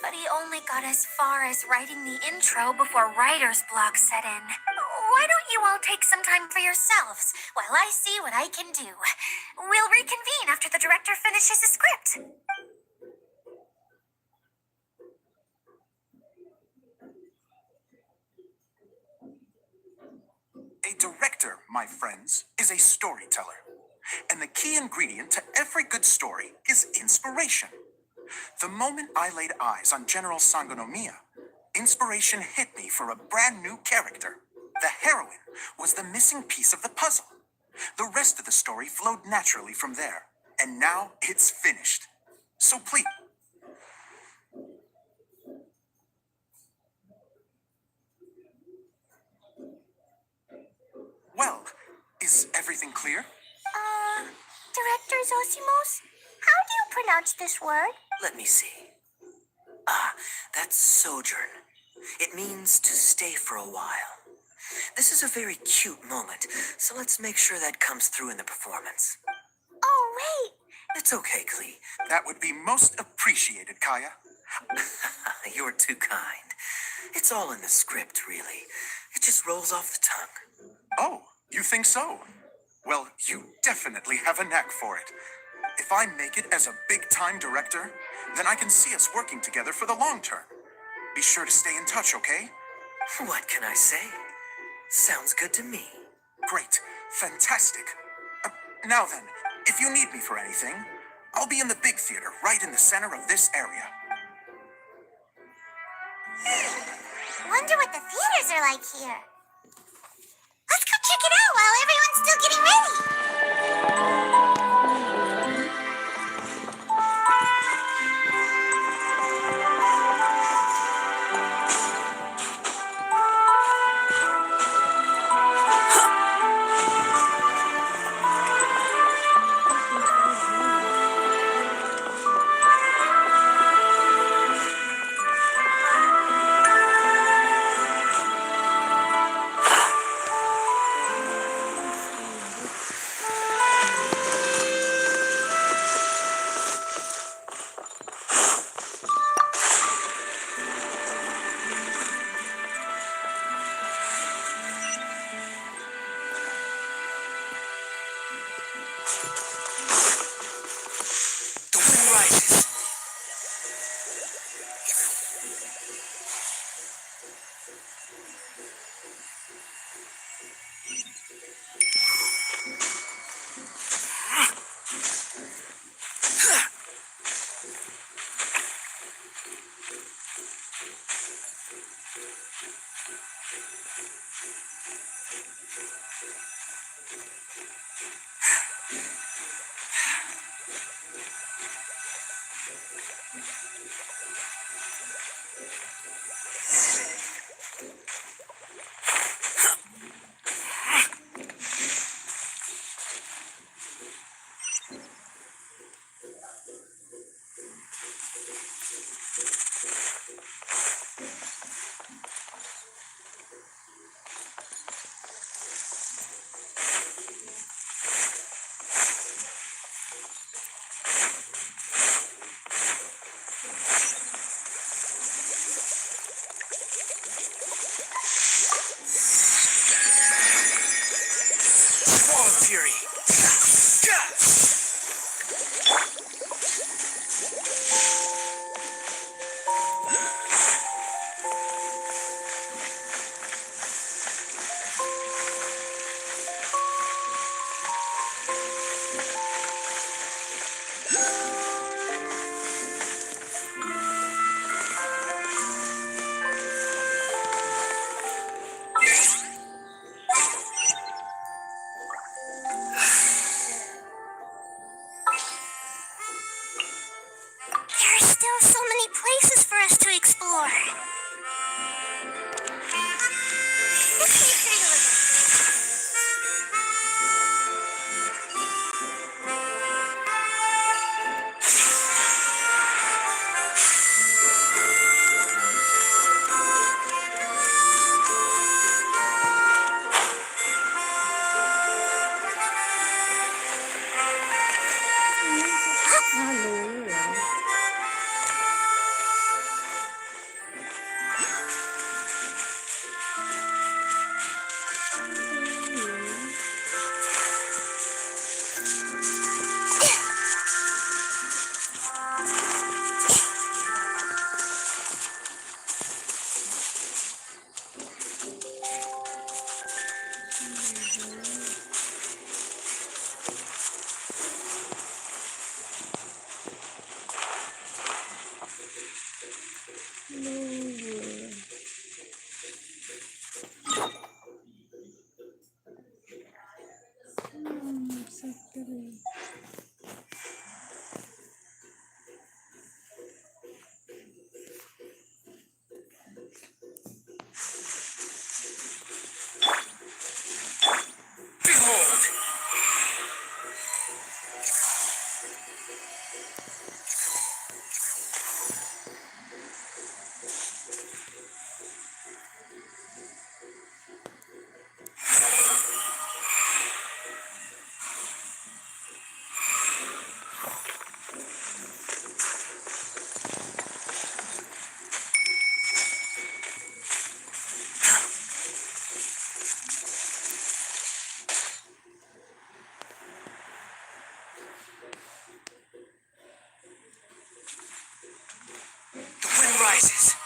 but he only got as far as writing the intro before writer's block set in. Why don't you all take some time for yourselves while I see what I can do? We'll reconvene after the director finishes his script. A director, my friends, is a storyteller. And the key ingredient to every good story is inspiration. The moment I laid eyes on General Sangonomiya, inspiration hit me for a brand new character. The heroine was the missing piece of the puzzle. The rest of the story flowed naturally from there. And now it's finished. So please... Well, is everything clear? Director Zosimos, how do you pronounce this word? Let me see. That's sojourn. It means to stay for a while. This is a very cute moment, so let's make sure that comes through in the performance. Oh, wait. It's okay, Klee. That would be most appreciated, Kaya. You're too kind. It's all in the script, really. It just rolls off the tongue. Oh, you think so? Well, you definitely have a knack for it. If I make it as a big-time director, then I can see us working together for the long term. Be sure to stay in touch, okay? What can I say? Sounds good to me. Great. Fantastic. Now then, if you need me for anything, I'll be in the big theater right in the center of this area. Wonder what the theaters are like here. Let's go check it out while everyone's still getting ready. Fury. There are still so many places for us to explore. This way, pretty little. Hello. Exactly. Behold! The wind rises.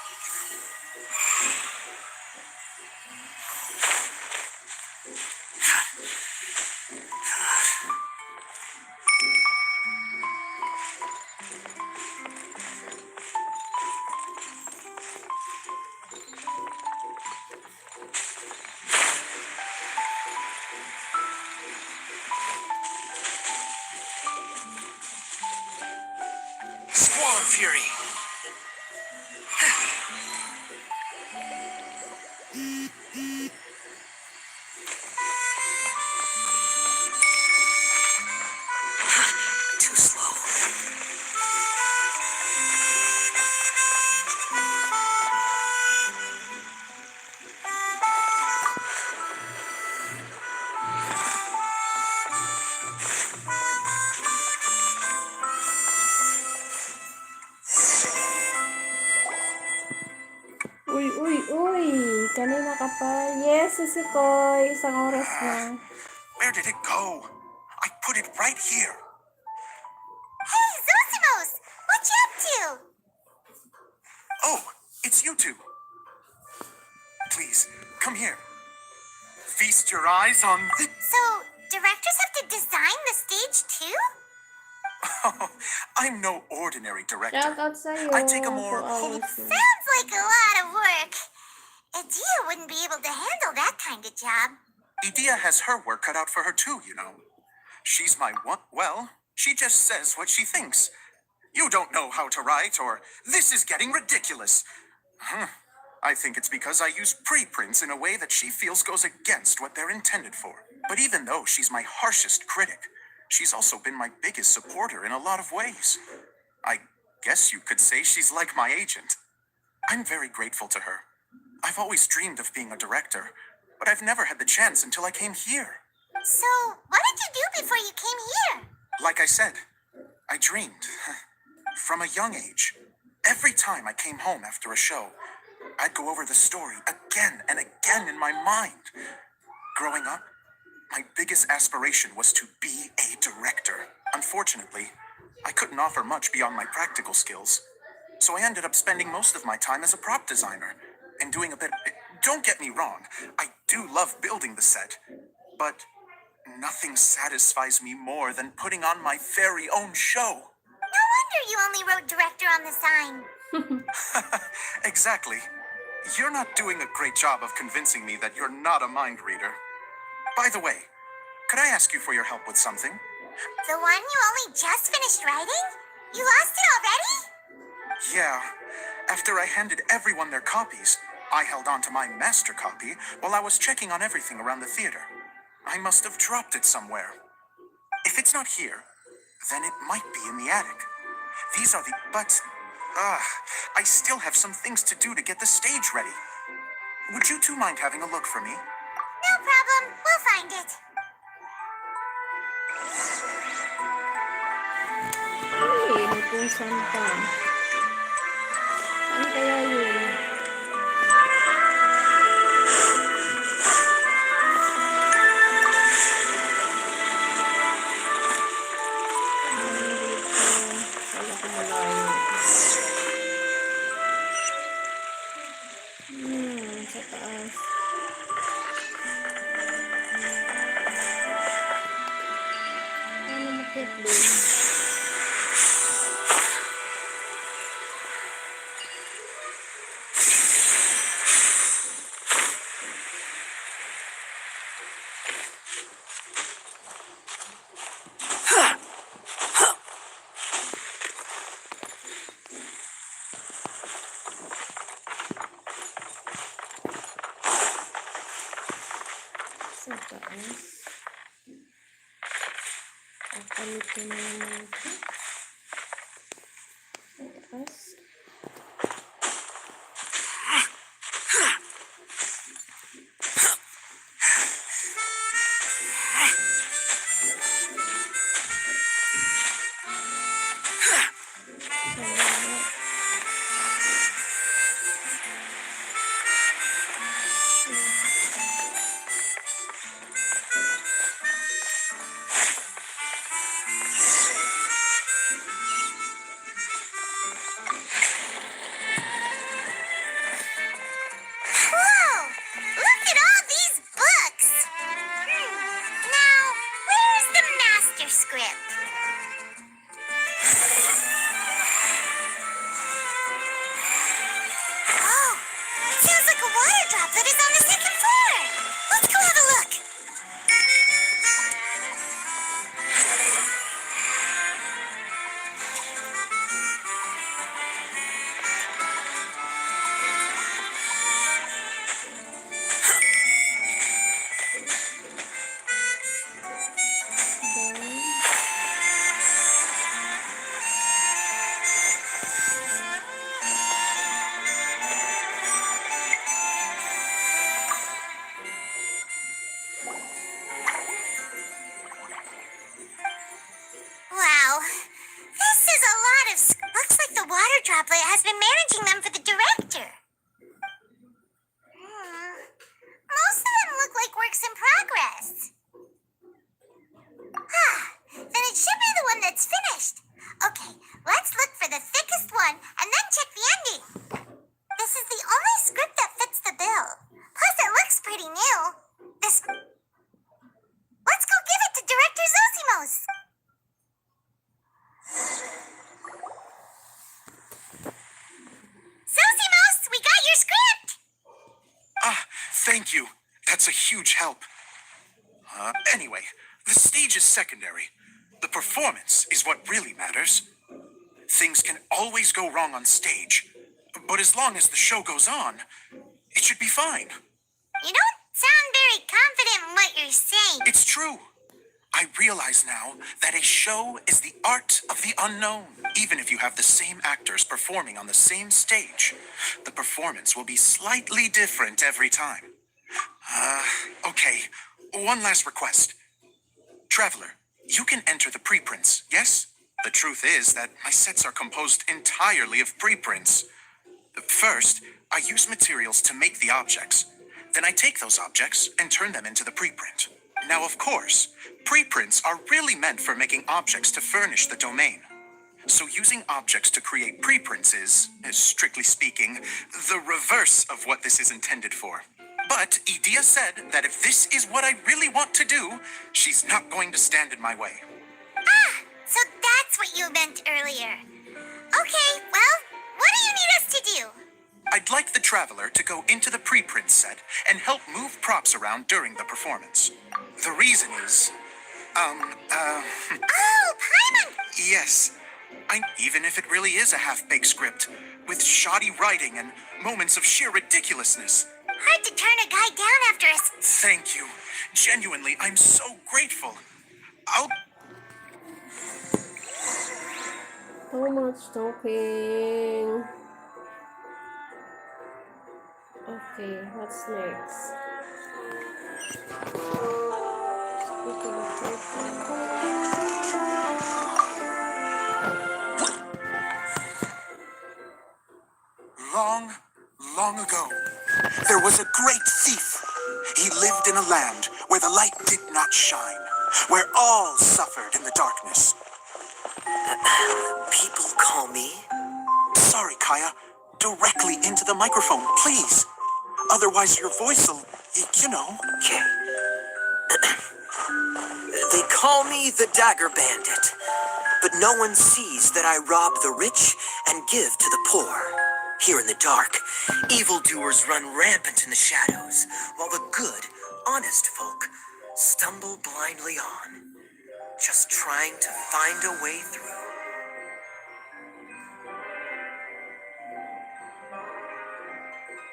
Squall Fury. Too slow. Uy, uy, uy. Kanina ka pa. Yes, Sisikoy. Isang oras na. Where did it go? I put it right here. Hey, Zosimos! What you up to? Oh, it's you two. Please, come here. Feast your eyes on the... So, directors have to design the stage too? Oh, I'm no ordinary director. Shout out sa'yo. I take a more 2 hours na. Sounds like a lot of work. Adia wouldn't be able to handle that kind of job. Idea has her work cut out for her too, you know. She's my one... Well, she just says what she thinks. You don't know how to write, or this is getting ridiculous. I think it's because I use preprints in a way that she feels goes against what they're intended for. But even though she's my harshest critic, she's also been my biggest supporter in a lot of ways. I guess you could say she's like my agent. I'm very grateful to her. I've always dreamed of being a director, but I've never had the chance until I came here. So, what did you do before you came here? Like I said, I dreamed. From a young age. Every time I came home after a show, I'd go over the story again and again in my mind. Growing up, My biggest aspiration was to be a director. Unfortunately, I couldn't offer much beyond my practical skills. So I ended up spending most of my time as a prop designer and doing a bit. Don't get me wrong, I do love building the set, but nothing satisfies me more than putting on my very own show. No wonder you only wrote director on the sign. Exactly. You're not doing a great job of convincing me that you're not a mind reader. By the way, could I ask you for your help with something? The one you only just finished writing? You lost it already? Yeah. After I handed everyone their copies, I held on to my master copy while I was checking on everything around the theater. I must have dropped it somewhere. If it's not here, then it might be in the attic. These are the... But, I still have some things to do to get the stage ready. Would you two mind having a look for me? No problem. We'll find it. Uy, may kung saan pa. Saan kaya yun? Kala ko malayo. Sa taas. Paano makit doon? Sa taas. Papalitin na naman ito. Sa taas. Whoa! Look at all these books! Now, where's the master script? Oh, it sounds like a water droplet is on the second floor. Let's go have a look. Wow, this is a lot of... Looks like the water droplet has been managing them for the director. Most of them look like works in progress. Then it should be the one that's finished. Okay, let's look for the thickest one and then check the ending. This is the only script that fits the bill. Plus, it looks pretty new. Let's go give it to Director Zosimos. Zosimos, we got your script! Thank you. That's a huge help. Anyway, the stage is secondary. The performance is what really matters. Things can always go wrong on stage, but as long as the show goes on, it should be fine. You don't sound very confident in what you're saying. It's true. I realize now that a show is the art of the unknown. Even if you have the same actors performing on the same stage, the performance will be slightly different every time. Okay. One last request. Traveler, you can enter the preprints, yes? The truth is that my sets are composed entirely of preprints. First, I use materials to make the objects. Then I take those objects and turn them into the preprint. Now, of course, preprints are really meant for making objects to furnish the domain. So using objects to create preprints is, strictly speaking, the reverse of what this is intended for. But Edea said that if this is what I really want to do, she's not going to stand in my way. So that's what you meant earlier. Okay, well, what do you need us to do? I'd like the Traveler to go into the preprint set and help move props around during the performance. The reason is, Oh, Paimon! yes, even if it really is a half-baked script, with shoddy writing and moments of sheer ridiculousness. Hard to turn a guy down after a... Thank you. Genuinely, I'm so grateful. I'll... Too much talking. Okay, what's next? Long, long ago, there was a great thief. He lived in a land where the light did not shine, where all suffered in the darkness. People call me. Sorry, Kaya. Directly into the microphone, please. Otherwise, your voice will, you know. Okay. They call me the Dagger Bandit, but no one sees that I rob the rich and give to the poor. Here in the dark, evildoers run rampant in the shadows, while the good, honest folk stumble blindly on, just trying to find a way through.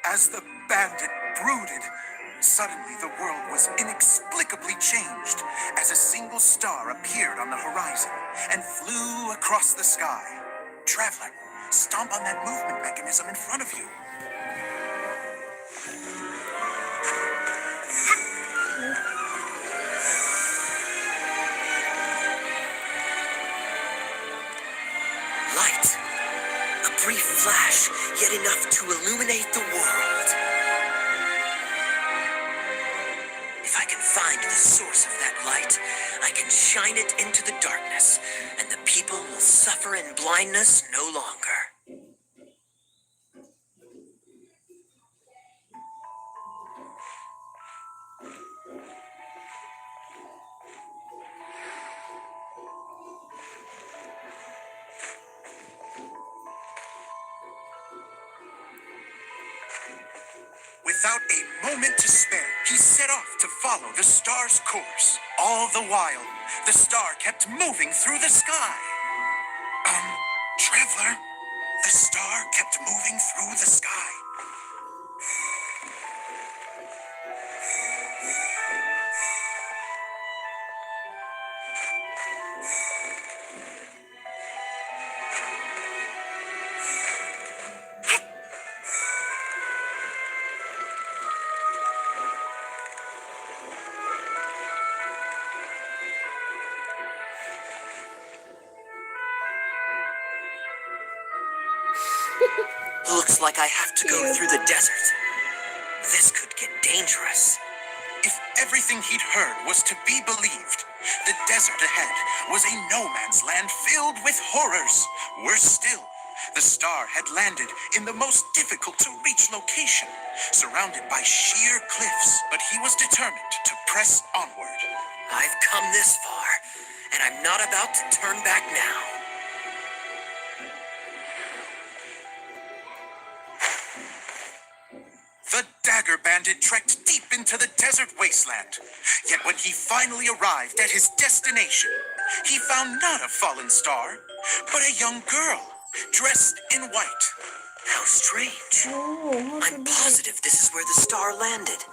As the bandit brooded, suddenly the world was inexplicably changed as a single star appeared on the horizon and flew across the sky. Traveler, stomp on that movement mechanism in front of you. Light. A brief flash, yet enough to illuminate the world. If I can find the source of that light, I can shine it into the darkness, and the people will suffer in blindness no longer. Without a moment to spare, he set off to follow the star's course. All the while, the star kept moving through the sky. Traveler, the star kept moving through the sky. Looks like I have to go through the desert. This could get dangerous. If everything he'd heard was to be believed, the desert ahead was a no-man's land filled with horrors. Worse still, the star had landed in the most difficult-to-reach location, surrounded by sheer cliffs, but he was determined to press onward. I've come this far, and I'm not about to turn back now. The Dagger Bandit trekked deep into the desert wasteland. Yet when he finally arrived at his destination, he found not a fallen star, but a young girl dressed in white. How strange. Oh, I'm positive this is where the star landed.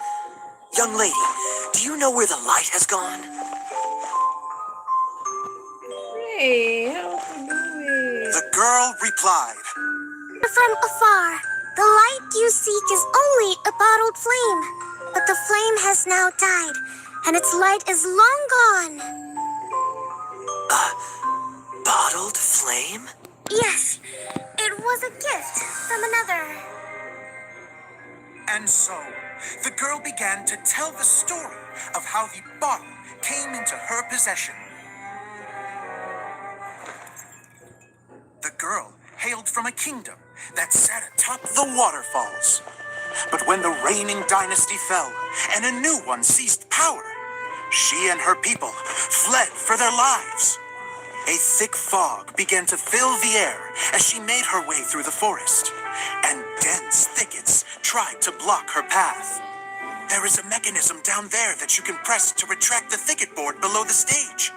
Young lady, do you know where the light has gone? hey, how to do it? The girl replied, From afar, the light you seek is only a bottled flame. But the flame has now died, and its light is long gone. Bottled flame? Yes, it was a gift from another. and so, the girl began to tell the story of how the bottle came into her possession. The girl hailed from a kingdom that sat atop the waterfalls. But when the reigning dynasty fell and a new one seized power, she and her people fled for their lives. A thick fog began to fill the air as she made her way through the forest, and dense thickets tried to block her path. There is a mechanism down there that you can press to retract the thicket board below the stage.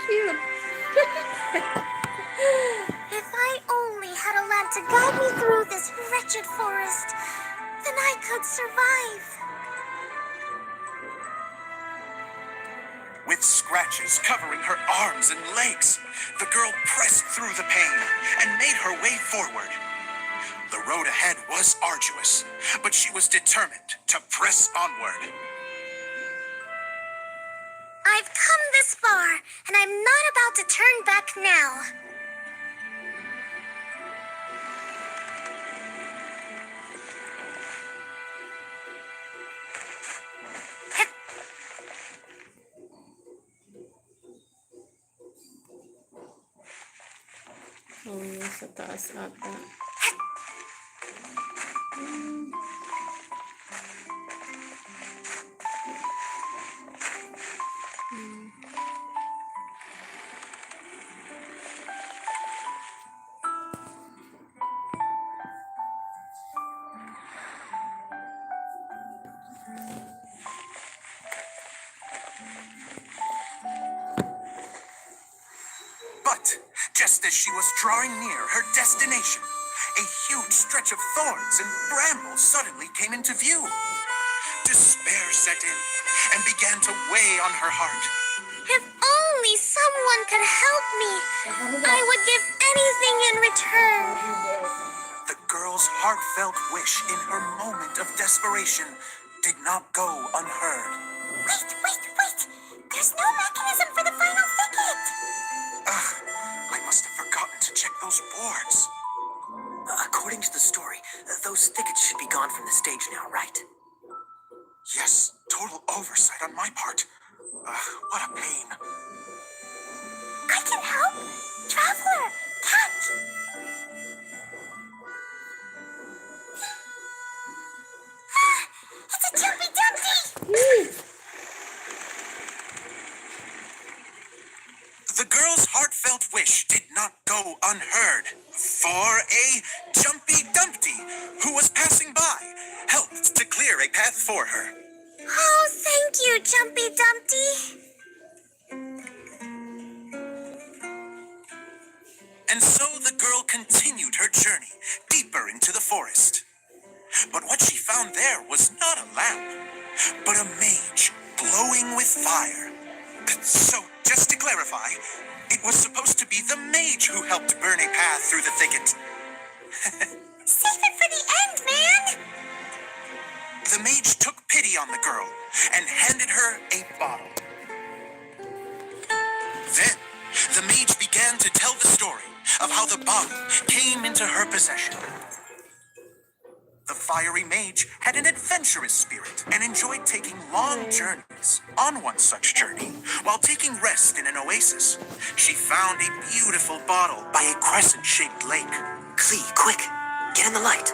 Cute. If I only had a lamp to guide me through this wretched forest, then I could survive. With scratches covering her arms and legs, the girl pressed through the pain and made her way forward. The road ahead was arduous, but she was determined to press onward. I've come this far, and I'm not about to turn back now. Oh, sa taas ata. But just as she was drawing near her destination, a huge stretch of thorns and brambles suddenly came into view. Despair set in and began to weigh on her heart. If only someone could help me, I would give anything in return. The girl's heartfelt wish in her moment of desperation did not go unheard. Wait! There's no mechanism for the final thicket. Ugh, I must have forgotten to check those boards. According to the story, those thickets should be gone from the stage now, right? Yes, total oversight on my part. What a pain. I can help. Traveler, catch. It's a Jumpy Dumpty. The girl's heartfelt wish did not go unheard, for a Jumpy Dumpty, who was passing by, helped to clear a path for her. Oh, thank you, Jumpy Dumpty. And so the girl continued her journey deeper into the forest. But what she found there was not a lamp, but a mage glowing with fire. So, just to clarify, it was supposed to be the mage who helped burn a path through the thicket. Save it for the end, man. The mage took pity on the girl and handed her a bottle. Then, the mage began to tell the story of how the bottle came into her possession. The fiery mage had an adventurous spirit and enjoyed taking long journeys. On one such journey, while taking rest in an oasis, she found a beautiful bottle by a crescent-shaped lake. Clee, quick! Get in the light!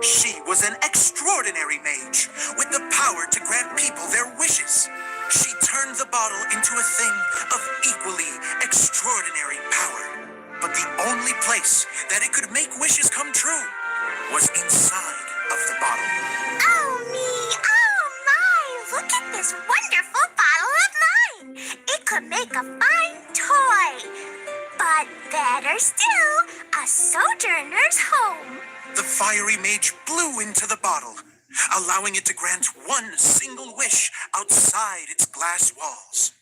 She was an extraordinary mage with the power to grant people their wishes. She turned the bottle into a thing of equally extraordinary power. But the only place that it could make wishes come true was inside of the bottle. Oh, me. Oh, my. Look at this wonderful bottle of mine. It could make a fine toy. But better still, a sojourner's home. The fiery mage blew into the bottle, allowing it to grant one single wish outside its glass walls.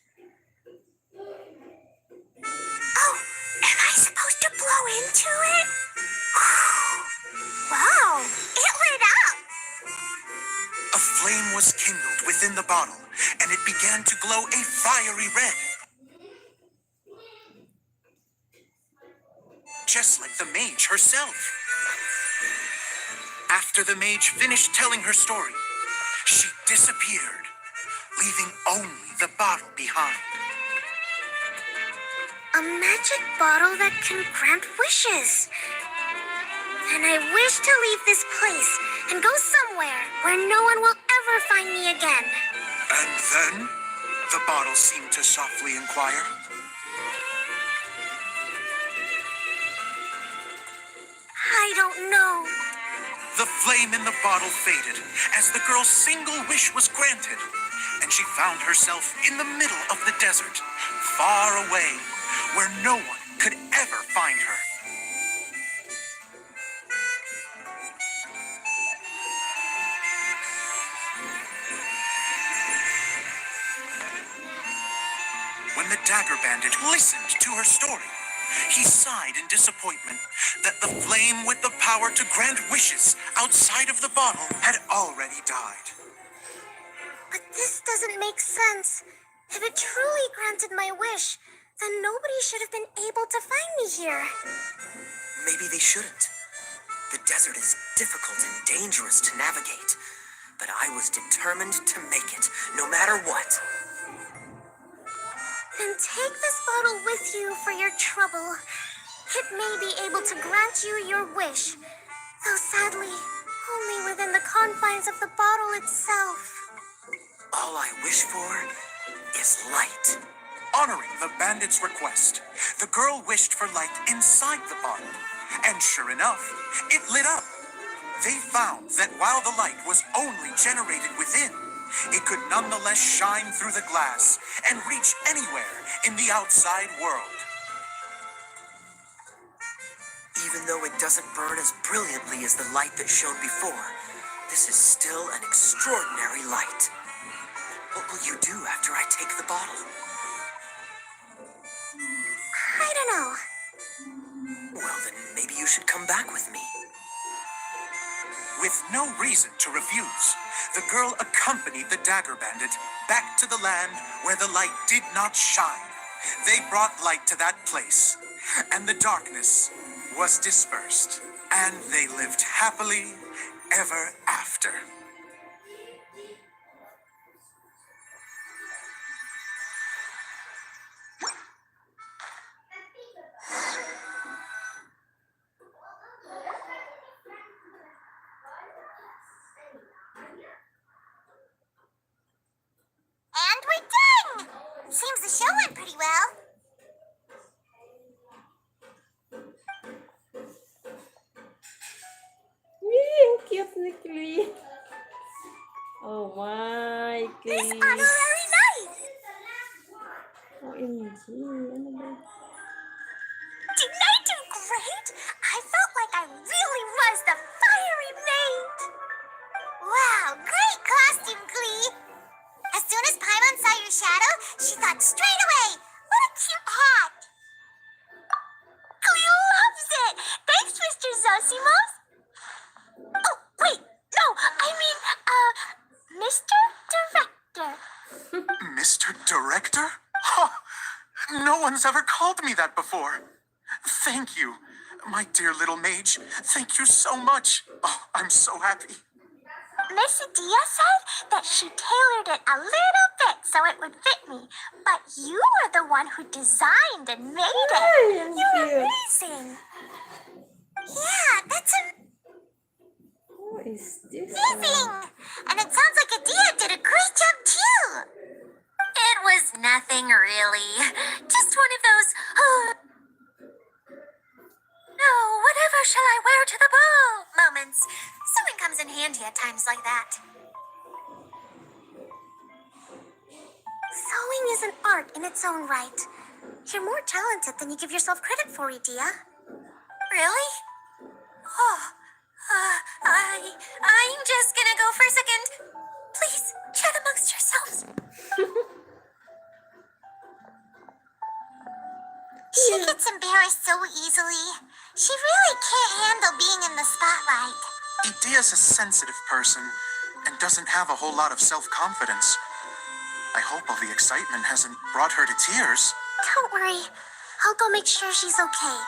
Oh, am I supposed to blow into it? Wow, it lit up. A flame was kindled within the bottle, and it began to glow a fiery red. Just like the mage herself. After the mage finished telling her story, she disappeared, leaving only the bottle behind. A magic bottle that can grant wishes. And I wish to leave this place and go somewhere where no one will ever find me again. And then, the bottle seemed to softly inquire. I don't know. The flame in the bottle faded as the girl's single wish was granted, and she found herself in the middle of the desert, far away, where no one could ever find her. When the dagger bandit listened to her story, he sighed in disappointment that the flame with the power to grant wishes outside of the bottle had already died. But this doesn't make sense. If it truly granted my wish, then nobody should have been able to find me here. Maybe they shouldn't. The desert is difficult and dangerous to navigate, but I was determined to make it, no matter what. Then take this bottle with you for your trouble. It may be able to grant you your wish, though sadly, only within the confines of the bottle itself. All I wish for is light. Honoring the bandit's request, the girl wished for light inside the bottle, and sure enough, it lit up. They found that while the light was only generated within, it could nonetheless shine through the glass and reach anywhere in the outside world. Even though it doesn't burn as brilliantly as the light that shone before, this is still an extraordinary light. What will you do after I take the bottle? I don't know. Well, then maybe you should come back with me. With no reason to refuse, the girl accompanied the dagger bandit back to the land where the light did not shine. They brought light to that place, and the darkness was dispersed, and they lived happily ever after. And we're done! Seems the show went pretty well. Ang cute ni Klee. Oh my, This Klee. honorary night! OMG, ano ba? Didn't I do great? I felt like I really was the fiery maid. Wow, great costume, Glee. As soon as Paimon saw your shadow, she thought straight away, what a cute hat. Glee loves it. Thanks, Mr. Zosimos. Oh, wait, no, I mean, Mr. Director. Mr. Director? Huh. No one's ever called me that before. Thank you, my dear little mage. Thank you so much. Oh, I'm so happy. Miss Dia said that she tailored it a little bit so it would fit me, but you were the one who designed and made it. Ay, ang You're cute. amazing. Yeah, that's What is this? amazing. And it sounds like Adia did a great job too. It was nothing really. Just one of those, oh, no, whatever shall I wear to the ball moments. Sewing comes in handy at times like that. Sewing is an art in its own right. You're more talented than you give yourself credit for, Idia. Really? Oh, I'm just gonna go for a second. Please, chat amongst yourselves. She gets embarrassed so easily. She really can't handle being in the spotlight. Idea's a sensitive person, and doesn't have a whole lot of self-confidence. I hope all the excitement hasn't brought her to tears. Don't worry. I'll go make sure she's okay.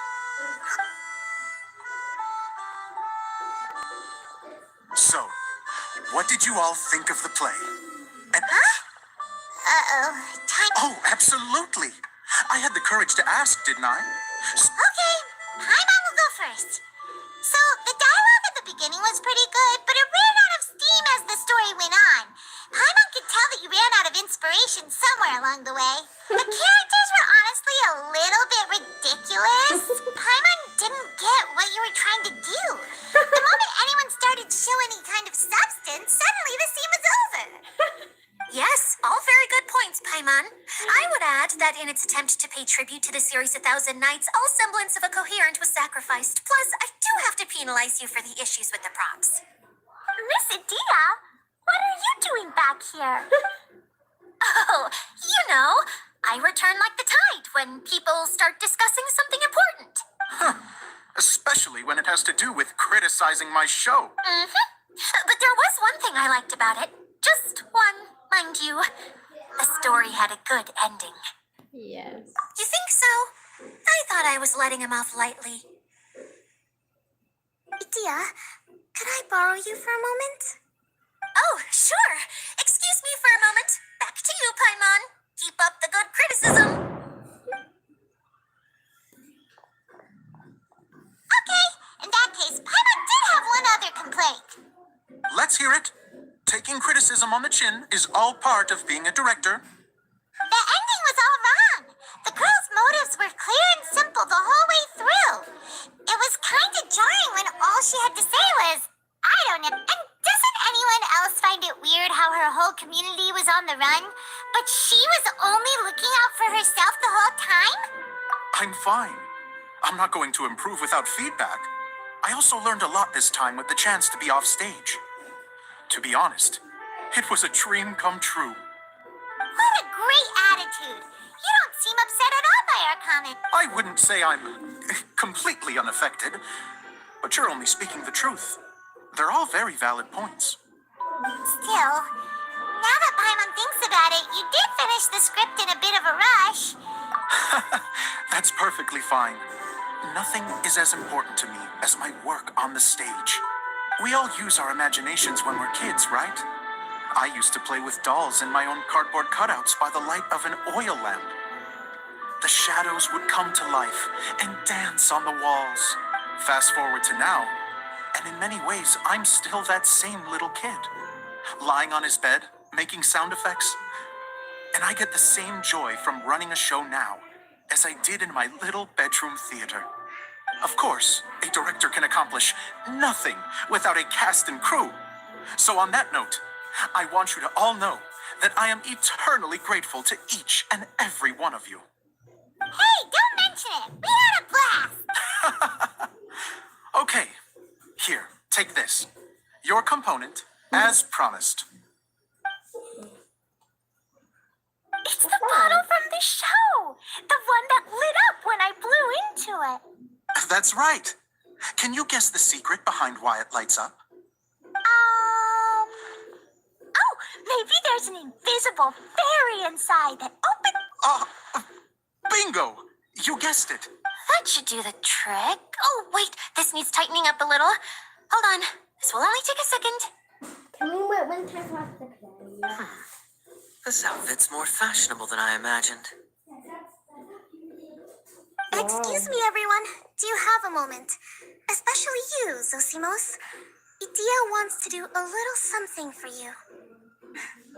So, what did you all think of the play? And Uh-oh. Time. oh, absolutely. I had the courage to ask, didn't I? Okay, Paimon will go first. So, the dialogue at the beginning was pretty good, but it ran out of steam as the story went on. Paimon could tell that you ran out of inspiration somewhere along the way. The characters were honestly a little bit ridiculous. Paimon didn't get what you were trying to do. The moment anyone started to show any kind of substance, suddenly the scene was over. Yes, all very good points, Paimon. I would add that in its attempt to pay tribute to the series A Thousand Nights, all semblance of a coherent was sacrificed. Plus, I do have to penalize you for the issues with the props. Miss Adia, what are you doing back here? Oh, you know, I return like the tide when people start discussing something important. Especially when it has to do with criticizing my show. But there was one thing I liked about it. Just one, mind you. The story had a good ending. Yes. You think so? I thought I was letting him off lightly. Adia, could I borrow you for a moment? Oh, sure. Excuse me for a moment. Back to you, Paimon. Keep up the good criticism. Okay, in that case, Paimon did have one other complaint. Let's hear it. Taking criticism on the chin is all part of being a director. The ending was all wrong. The girl's motives were clear and simple the whole way through. It was kind of jarring when all she had to say was, I don't know. And doesn't anyone else find it weird how her whole community was on the run, but she was only looking out for herself the whole time? I'm fine. I'm not going to improve without feedback. I also learned a lot this time with the chance to be off stage. To be honest, it was a dream come true. What a great attitude. You don't seem upset at all by our comment. I wouldn't say I'm completely unaffected, but you're only speaking the truth. They're all very valid points. Still, now that Paimon thinks about it, you did finish the script in a bit of a rush. That's perfectly fine. Nothing is as important to me as my work on the stage. We all use our imaginations when we're kids, right? I used to play with dolls in my own cardboard cutouts by the light of an oil lamp. The shadows would come to life and dance on the walls. Fast forward to now, and in many ways, I'm still that same little kid, lying on his bed, making sound effects. And I get the same joy from running a show now as I did in my little bedroom theater. Of course, a director can accomplish nothing without a cast and crew. So on that note, I want you to all know that I am eternally grateful to each and every one of you. Hey, don't mention it. We had a blast. Okay, here, take this. Your component, as promised. It's the bottle from the show. The one that lit up when I blew into it. That's right. Can you guess the secret behind why it lights up? Oh, maybe there's an invisible fairy inside that opens. Bingo! You guessed it. That should do the trick. Oh, wait. This needs tightening up a little. Hold on. This will only take a second. Can we wait one time for the play? This outfit's more fashionable than I imagined. Excuse me, everyone. Do you have a moment? Especially you, Zosimos. Idia wants to do a little something for you.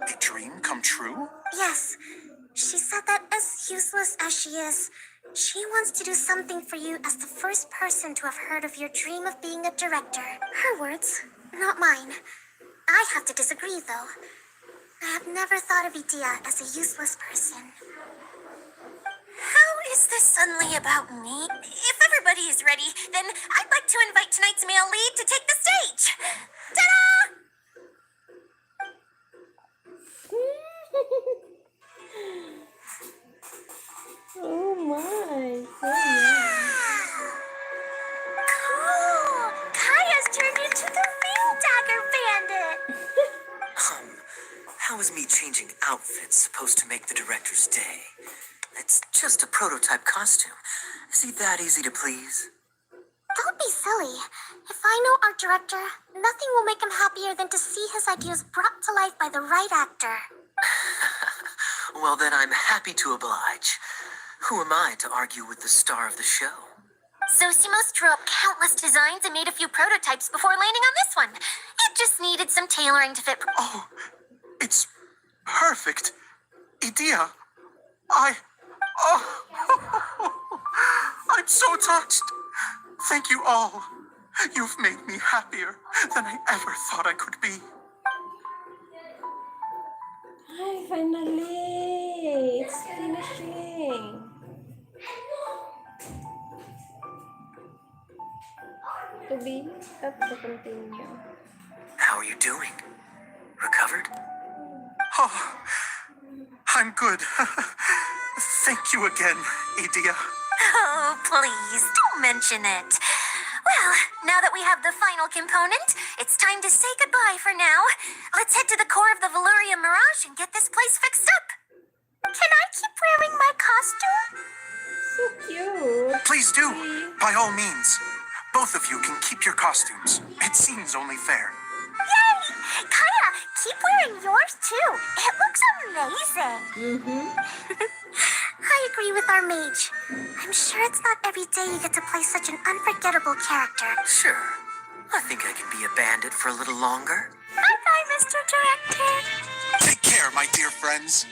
A dream come true? Yes. She said that as useless as she is, she wants to do something for you as the first person to have heard of your dream of being a director. Her words, not mine. I have to disagree, though. I have never thought of Idia as a useless person. How is this suddenly about me? If everybody is ready, then I'd like to invite tonight's male lead to take the stage. Ta-da! Oh my. Cool! Kaya's turned into the real Dagger Bandit! is me changing outfits supposed to make the director's day? It's just a prototype costume. Is he that easy to please? Don't be silly. If I know our director, nothing will make him happier than to see his ideas brought to life by the right actor. Well, then I'm happy to oblige. Who am I to argue with the star of the show? Zosimos drew up countless designs and made a few prototypes before landing on this one. It just needed some tailoring to fit. Oh, it's perfect. Idea, oh, I'm so touched. Thank you all. You've made me happier than I ever thought I could be. Hi, finally! It's finishing. To be at the continue. How are you doing? Recovered? Oh, I'm good. Thank you again, Idea. Oh, please, don't mention it. Well, now that we have the final component, it's time to say goodbye for now. Let's head to the core of the Valuria Mirage and get this place fixed up. Can I keep wearing my costume? So cute. Please do, by all means. Both of you can keep your costumes. It seems only fair. Yay! Kaya, keep wearing yours too. It looks amazing. I agree with our mage. I'm sure it's not every day you get to play such an unforgettable character. Sure. I think I can be a bandit for a little longer. Bye-bye, Mr. Director. Take care, my dear friends.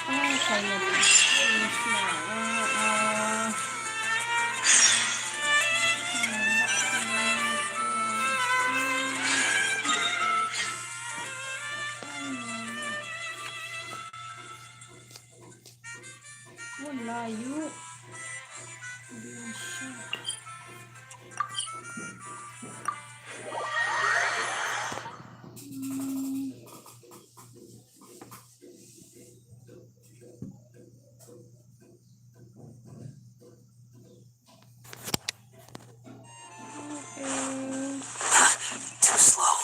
Ay, finally. Finish na. Oh, layo. Hindi na siya. Okay. Too slow.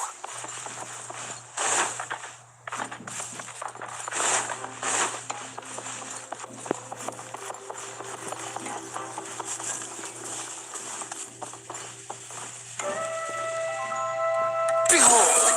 Behold!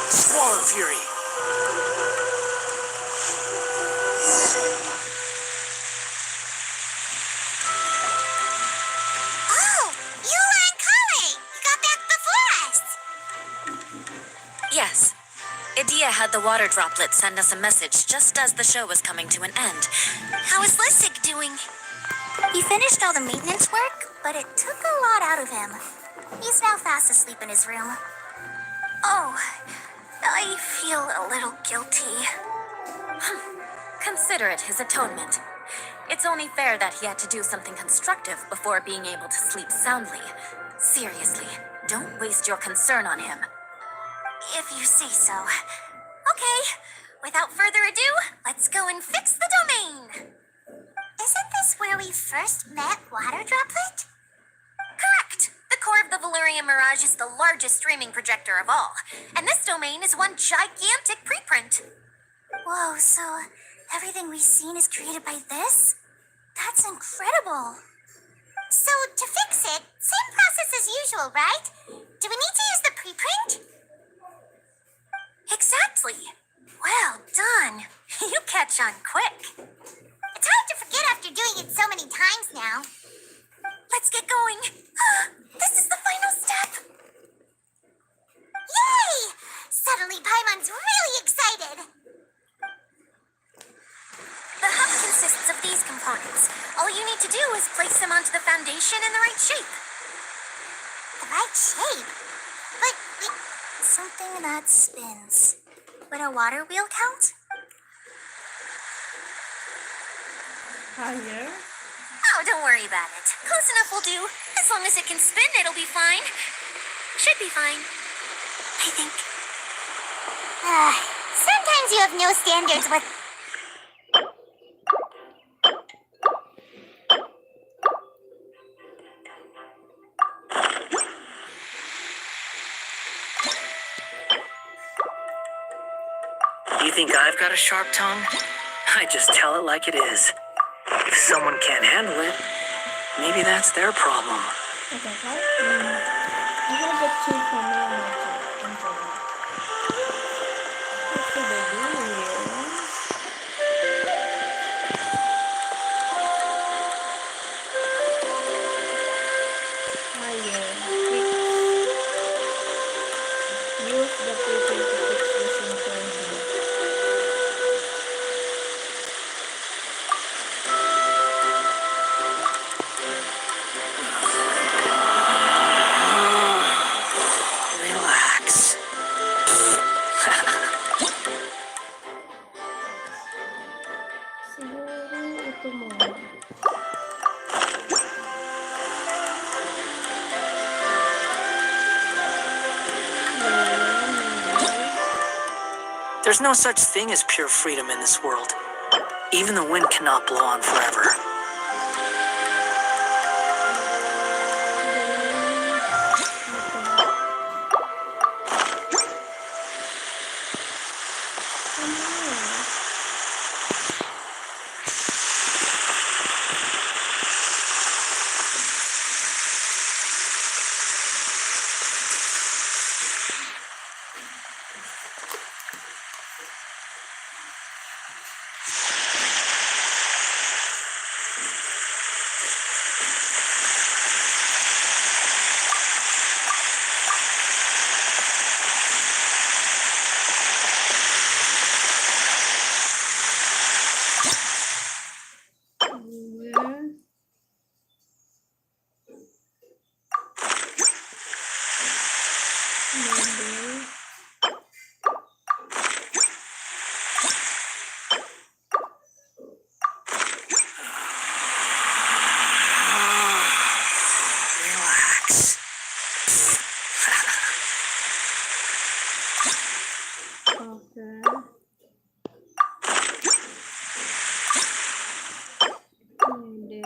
Swarm Fury! Oh, Eula and Kale! You got back before us! Yes. Idea had the water droplet send us a message just as the show was coming to an end. How is Lissig doing? He finished all the maintenance work, but it took a lot out of him. He's now fast asleep in his room. Oh, I feel a little guilty. Consider it his atonement. It's only fair that he had to do something constructive before being able to sleep soundly. Seriously, don't waste your concern on him. If you say so. Okay, without further ado, let's go and fix the domain. Isn't this where we first met Water Droplet? Correct! The core of the Valuria Mirage is the largest streaming projector of all, and this domain is one gigantic preprint. Whoa, so everything we've seen is created by this? That's incredible. So, to fix it, same process as usual, right? Do we need to use the preprint? Exactly. Well done. You catch on quick. It's hard to forget after doing it so many times now. Let's get going. This is the final step. Yay! Suddenly Paimon's really excited. The hub consists of these components. All you need to do is place them onto the foundation in the right shape. The right shape? But something that spins. Would a water wheel count? Higher? Oh, don't worry about it. Close enough will do. As long as it can spin, it'll be fine. Should be fine. I think. Sometimes you have no standards with. You think I've got a sharp tongue? I just tell it like it is. If someone can't handle it, maybe that's their problem. Okay, right? I have a key for me and what should I do here? Higher. Use the paper to fix the center here. Relax. Siguro ito muna. There's no such thing as pure freedom in this world. Even the wind cannot blow on forever. Relax. Okay. And then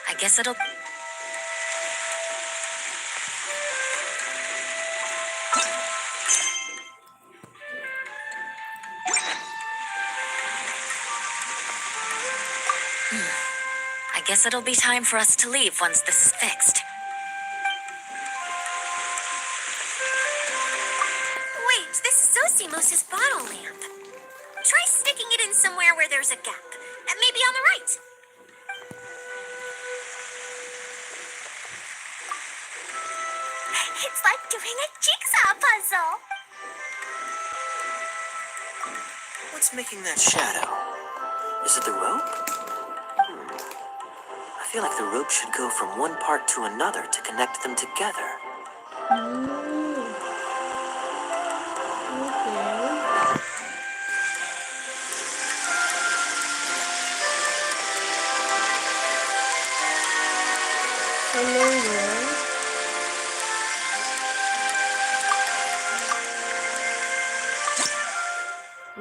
I guess it'll. I guess it'll be time for us to leave once this is fixed. Wait, this is Zosimos' bottle lamp. Try sticking it in somewhere where there's a gap. Maybe on the right. It's like doing a jigsaw puzzle. What's making that shadow? Is it the rope? I feel like the rope should go from one part to another to connect them together.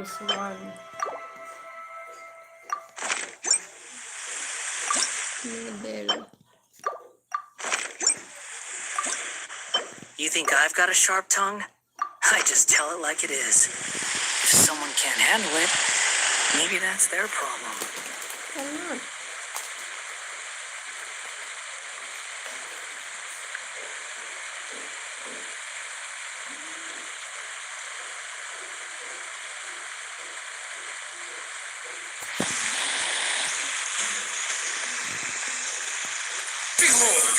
this one. Middle. You think I've got a sharp tongue? I just tell it like it is. If someone can't handle it, maybe that's their problem. Why not? Behold!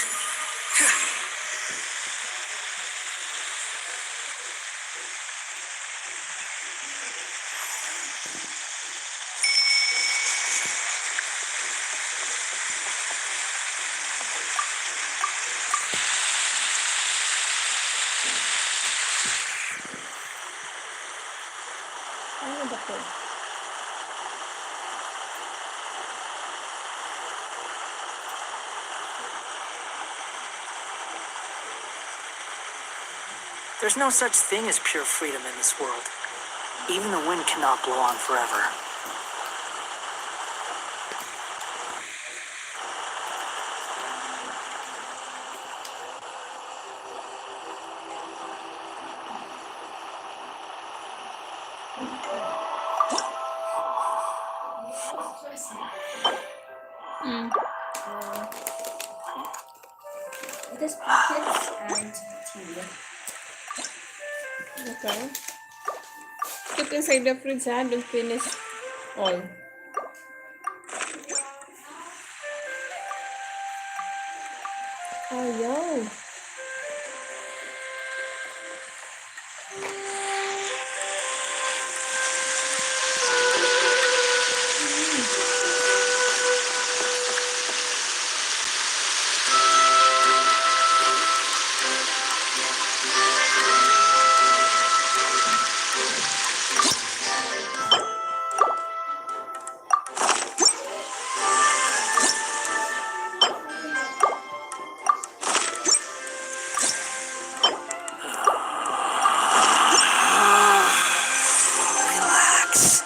Ano ba to? There's no such thing as pure freedom in this world. Even the wind cannot blow on forever. It is pockets and tea. Okay. Keep inside the fridge, ha? Don't finish all. Ayaw. Relax.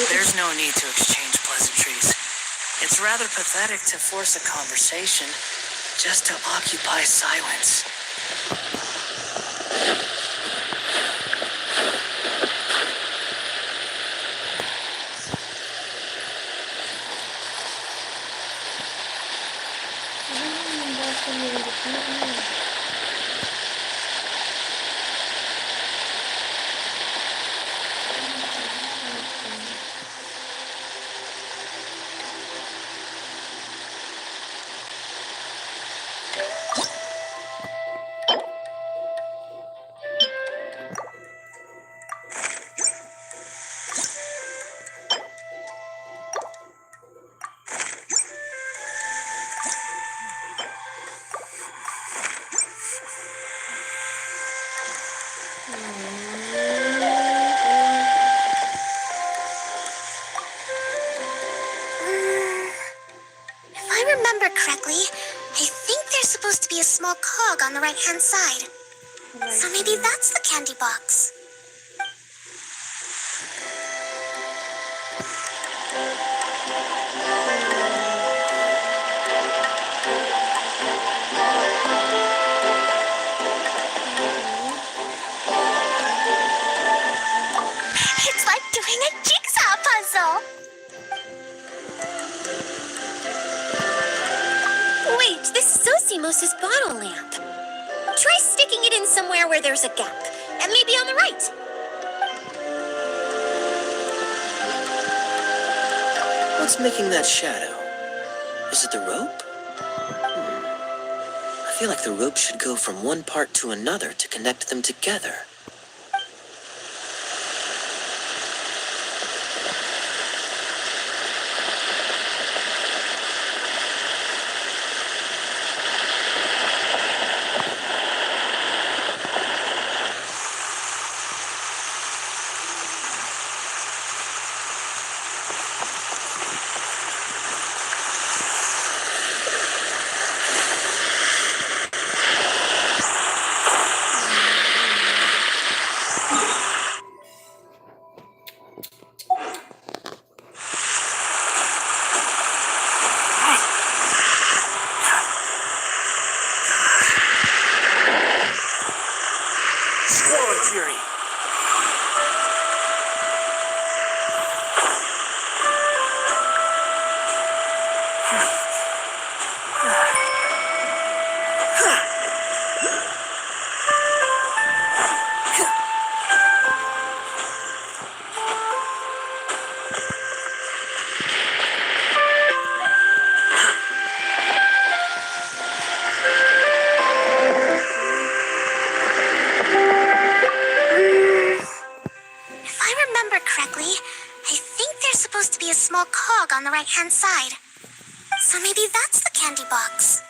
There's no need to exchange pleasantries. It's rather pathetic to force a conversation just to occupy silence. If I remember correctly, I think there's supposed to be a small cog on the right-hand side. So maybe that's the candy box. It's like doing a jigsaw puzzle. Wait, this is Zosimos' bottle lamp. Try sticking it in somewhere where there's a gap, and maybe on the right. What's making that shadow? Is it the rope? I feel like the rope should go from one part to another to connect them together. right-hand side. So maybe that's the candy box.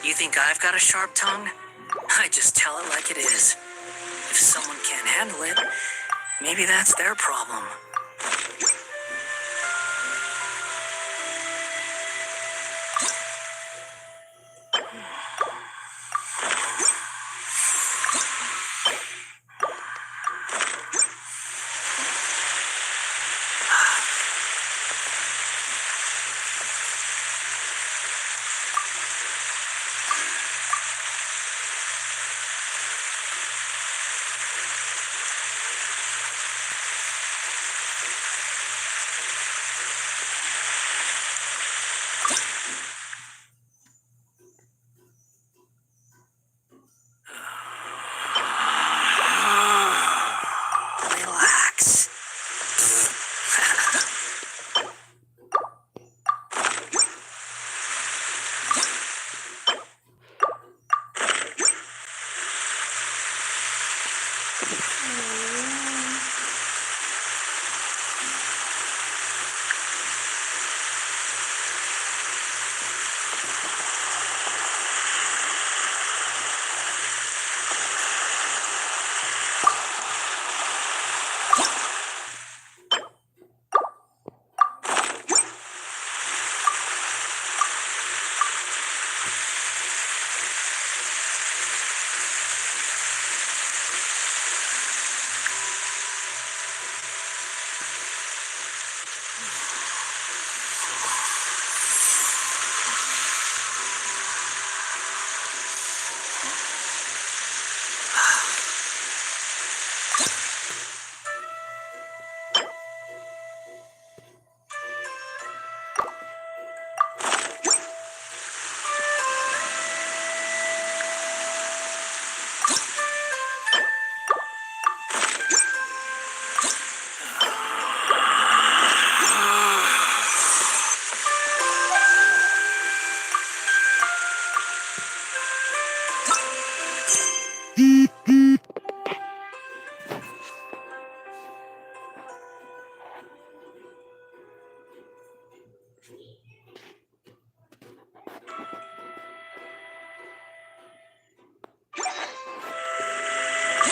You think I've got a sharp tongue? I just tell it like it is. If someone can't handle it, maybe that's their problem. Relax.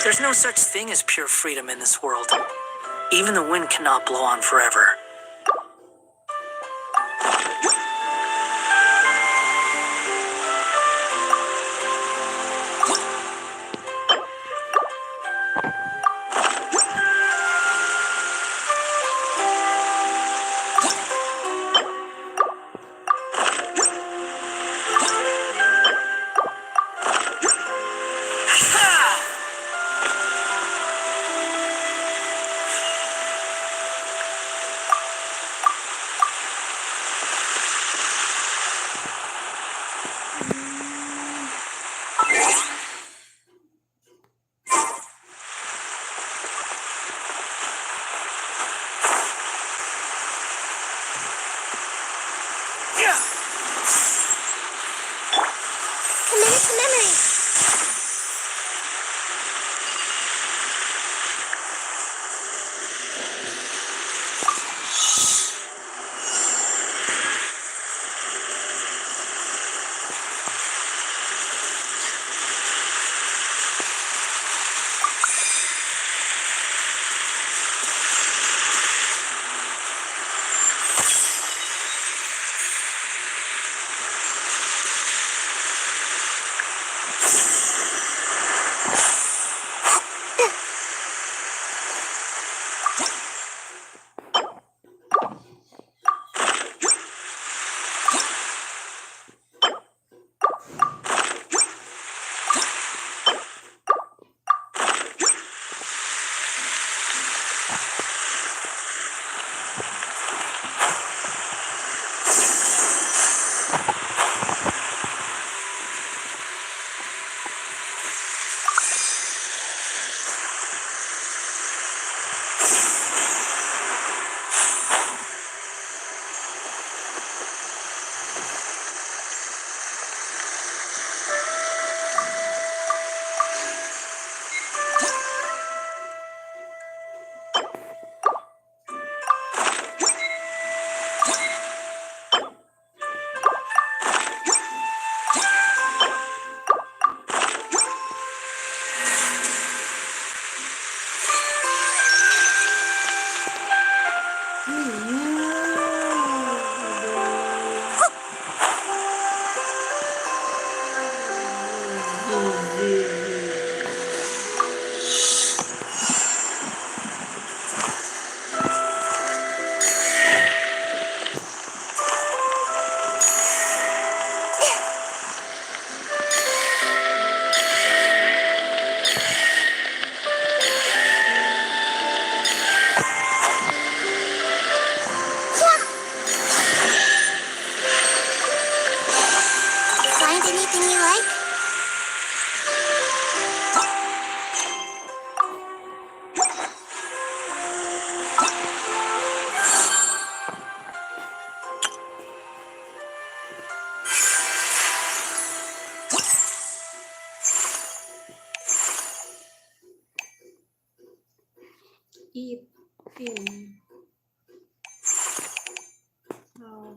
There's no such thing as pure freedom in this world. Even the wind cannot blow on forever. Find anything you like? Eating. Oh.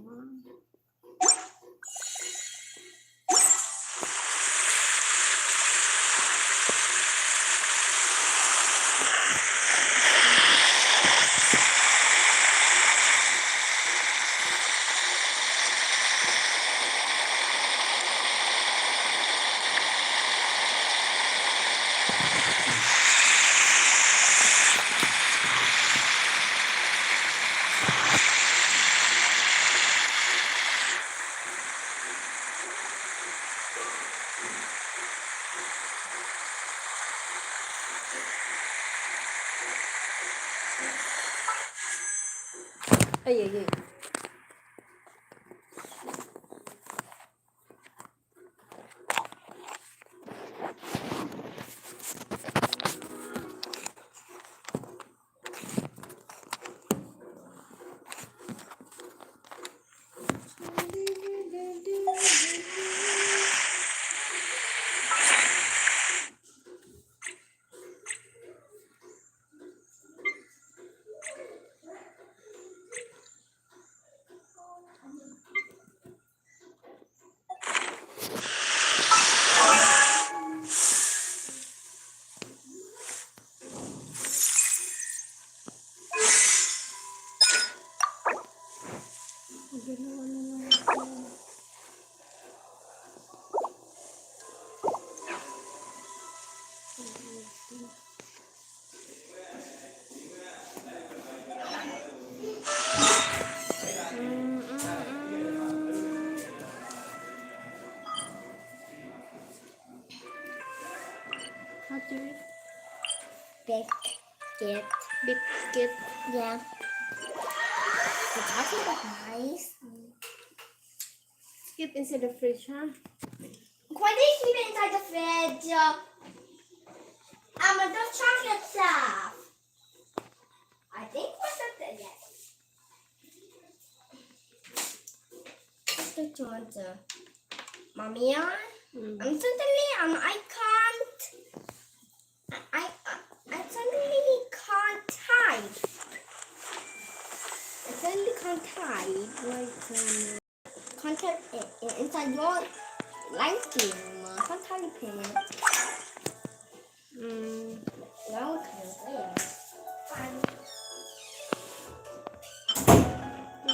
Ay, ay, ay. How do you Biscuit. biscuit? Yeah. The chocolate is nice. Keep inside the fridge, huh? Why do you keep it inside the fridge? The chocolate stuff. I think we're something yet. What's the charger? Mommy on? Suddenly I can't. I suddenly can't type. I suddenly can't type. Like can't type inside your lighting. Can't type it. Well, okay. Fine.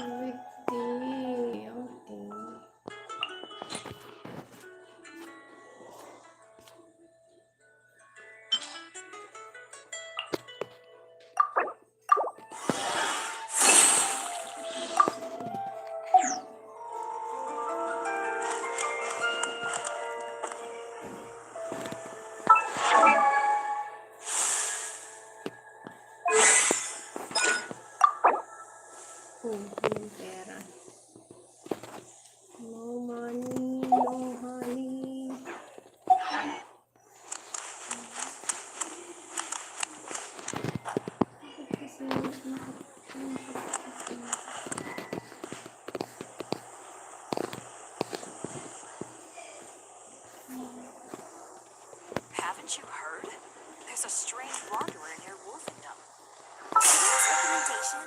Okay. wanderer near Wolfendom. Today's recommendation?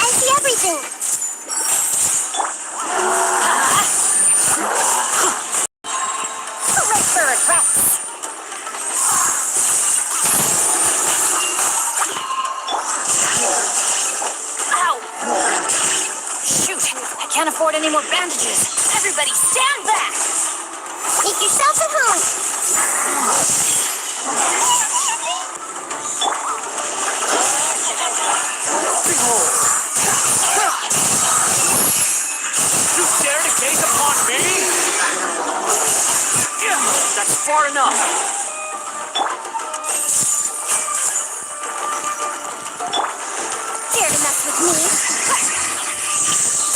I see everything! Redbird rex! Ow! Shoot! I can't afford any more bandages! Everybody stand back! Make yourself at home! You dare to gaze upon me? That's far enough. Dare to mess with me?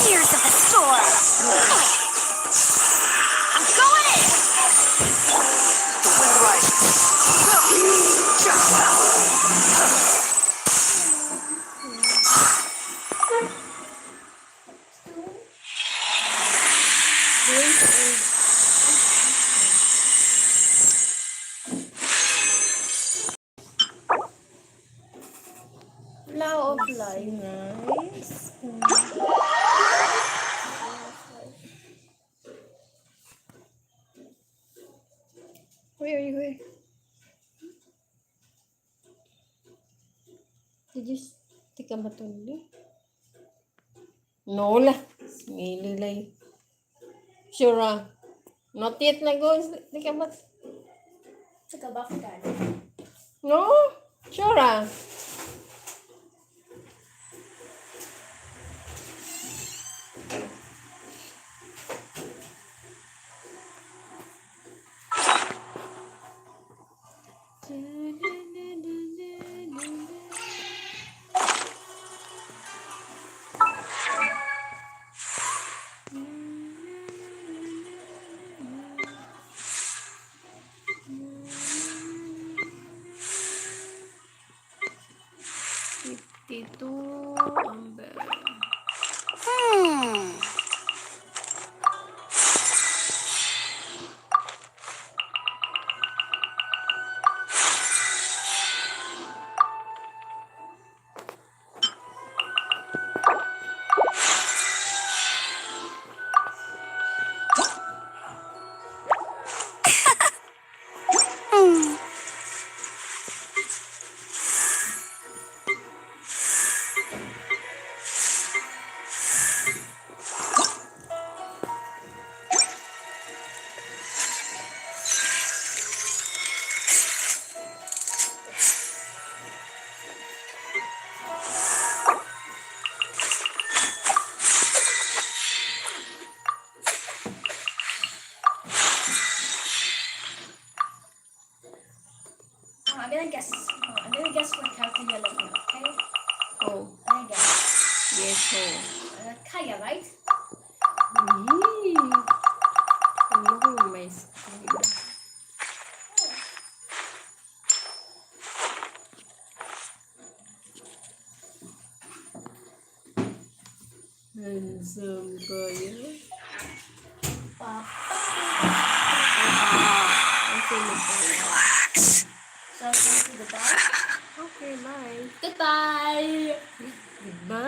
Tears of the storm! I'm going in! The wind rises. Flower of life. Nice. Where? Did you stick a matuli? No lah. Smili lay. Sure ah. Not yet na go. Stick a mat. Took a buff card. No? Sure ah. Itu ambil. I'm gonna guess what character you're looking at, okay? Oh, I'm gonna guess. yes, oh. Kaya, right? Yee. Ano ko may screen? Handsome kayo. I'm finished already. Relax. So, to the bye. Okay, bye. Goodbye.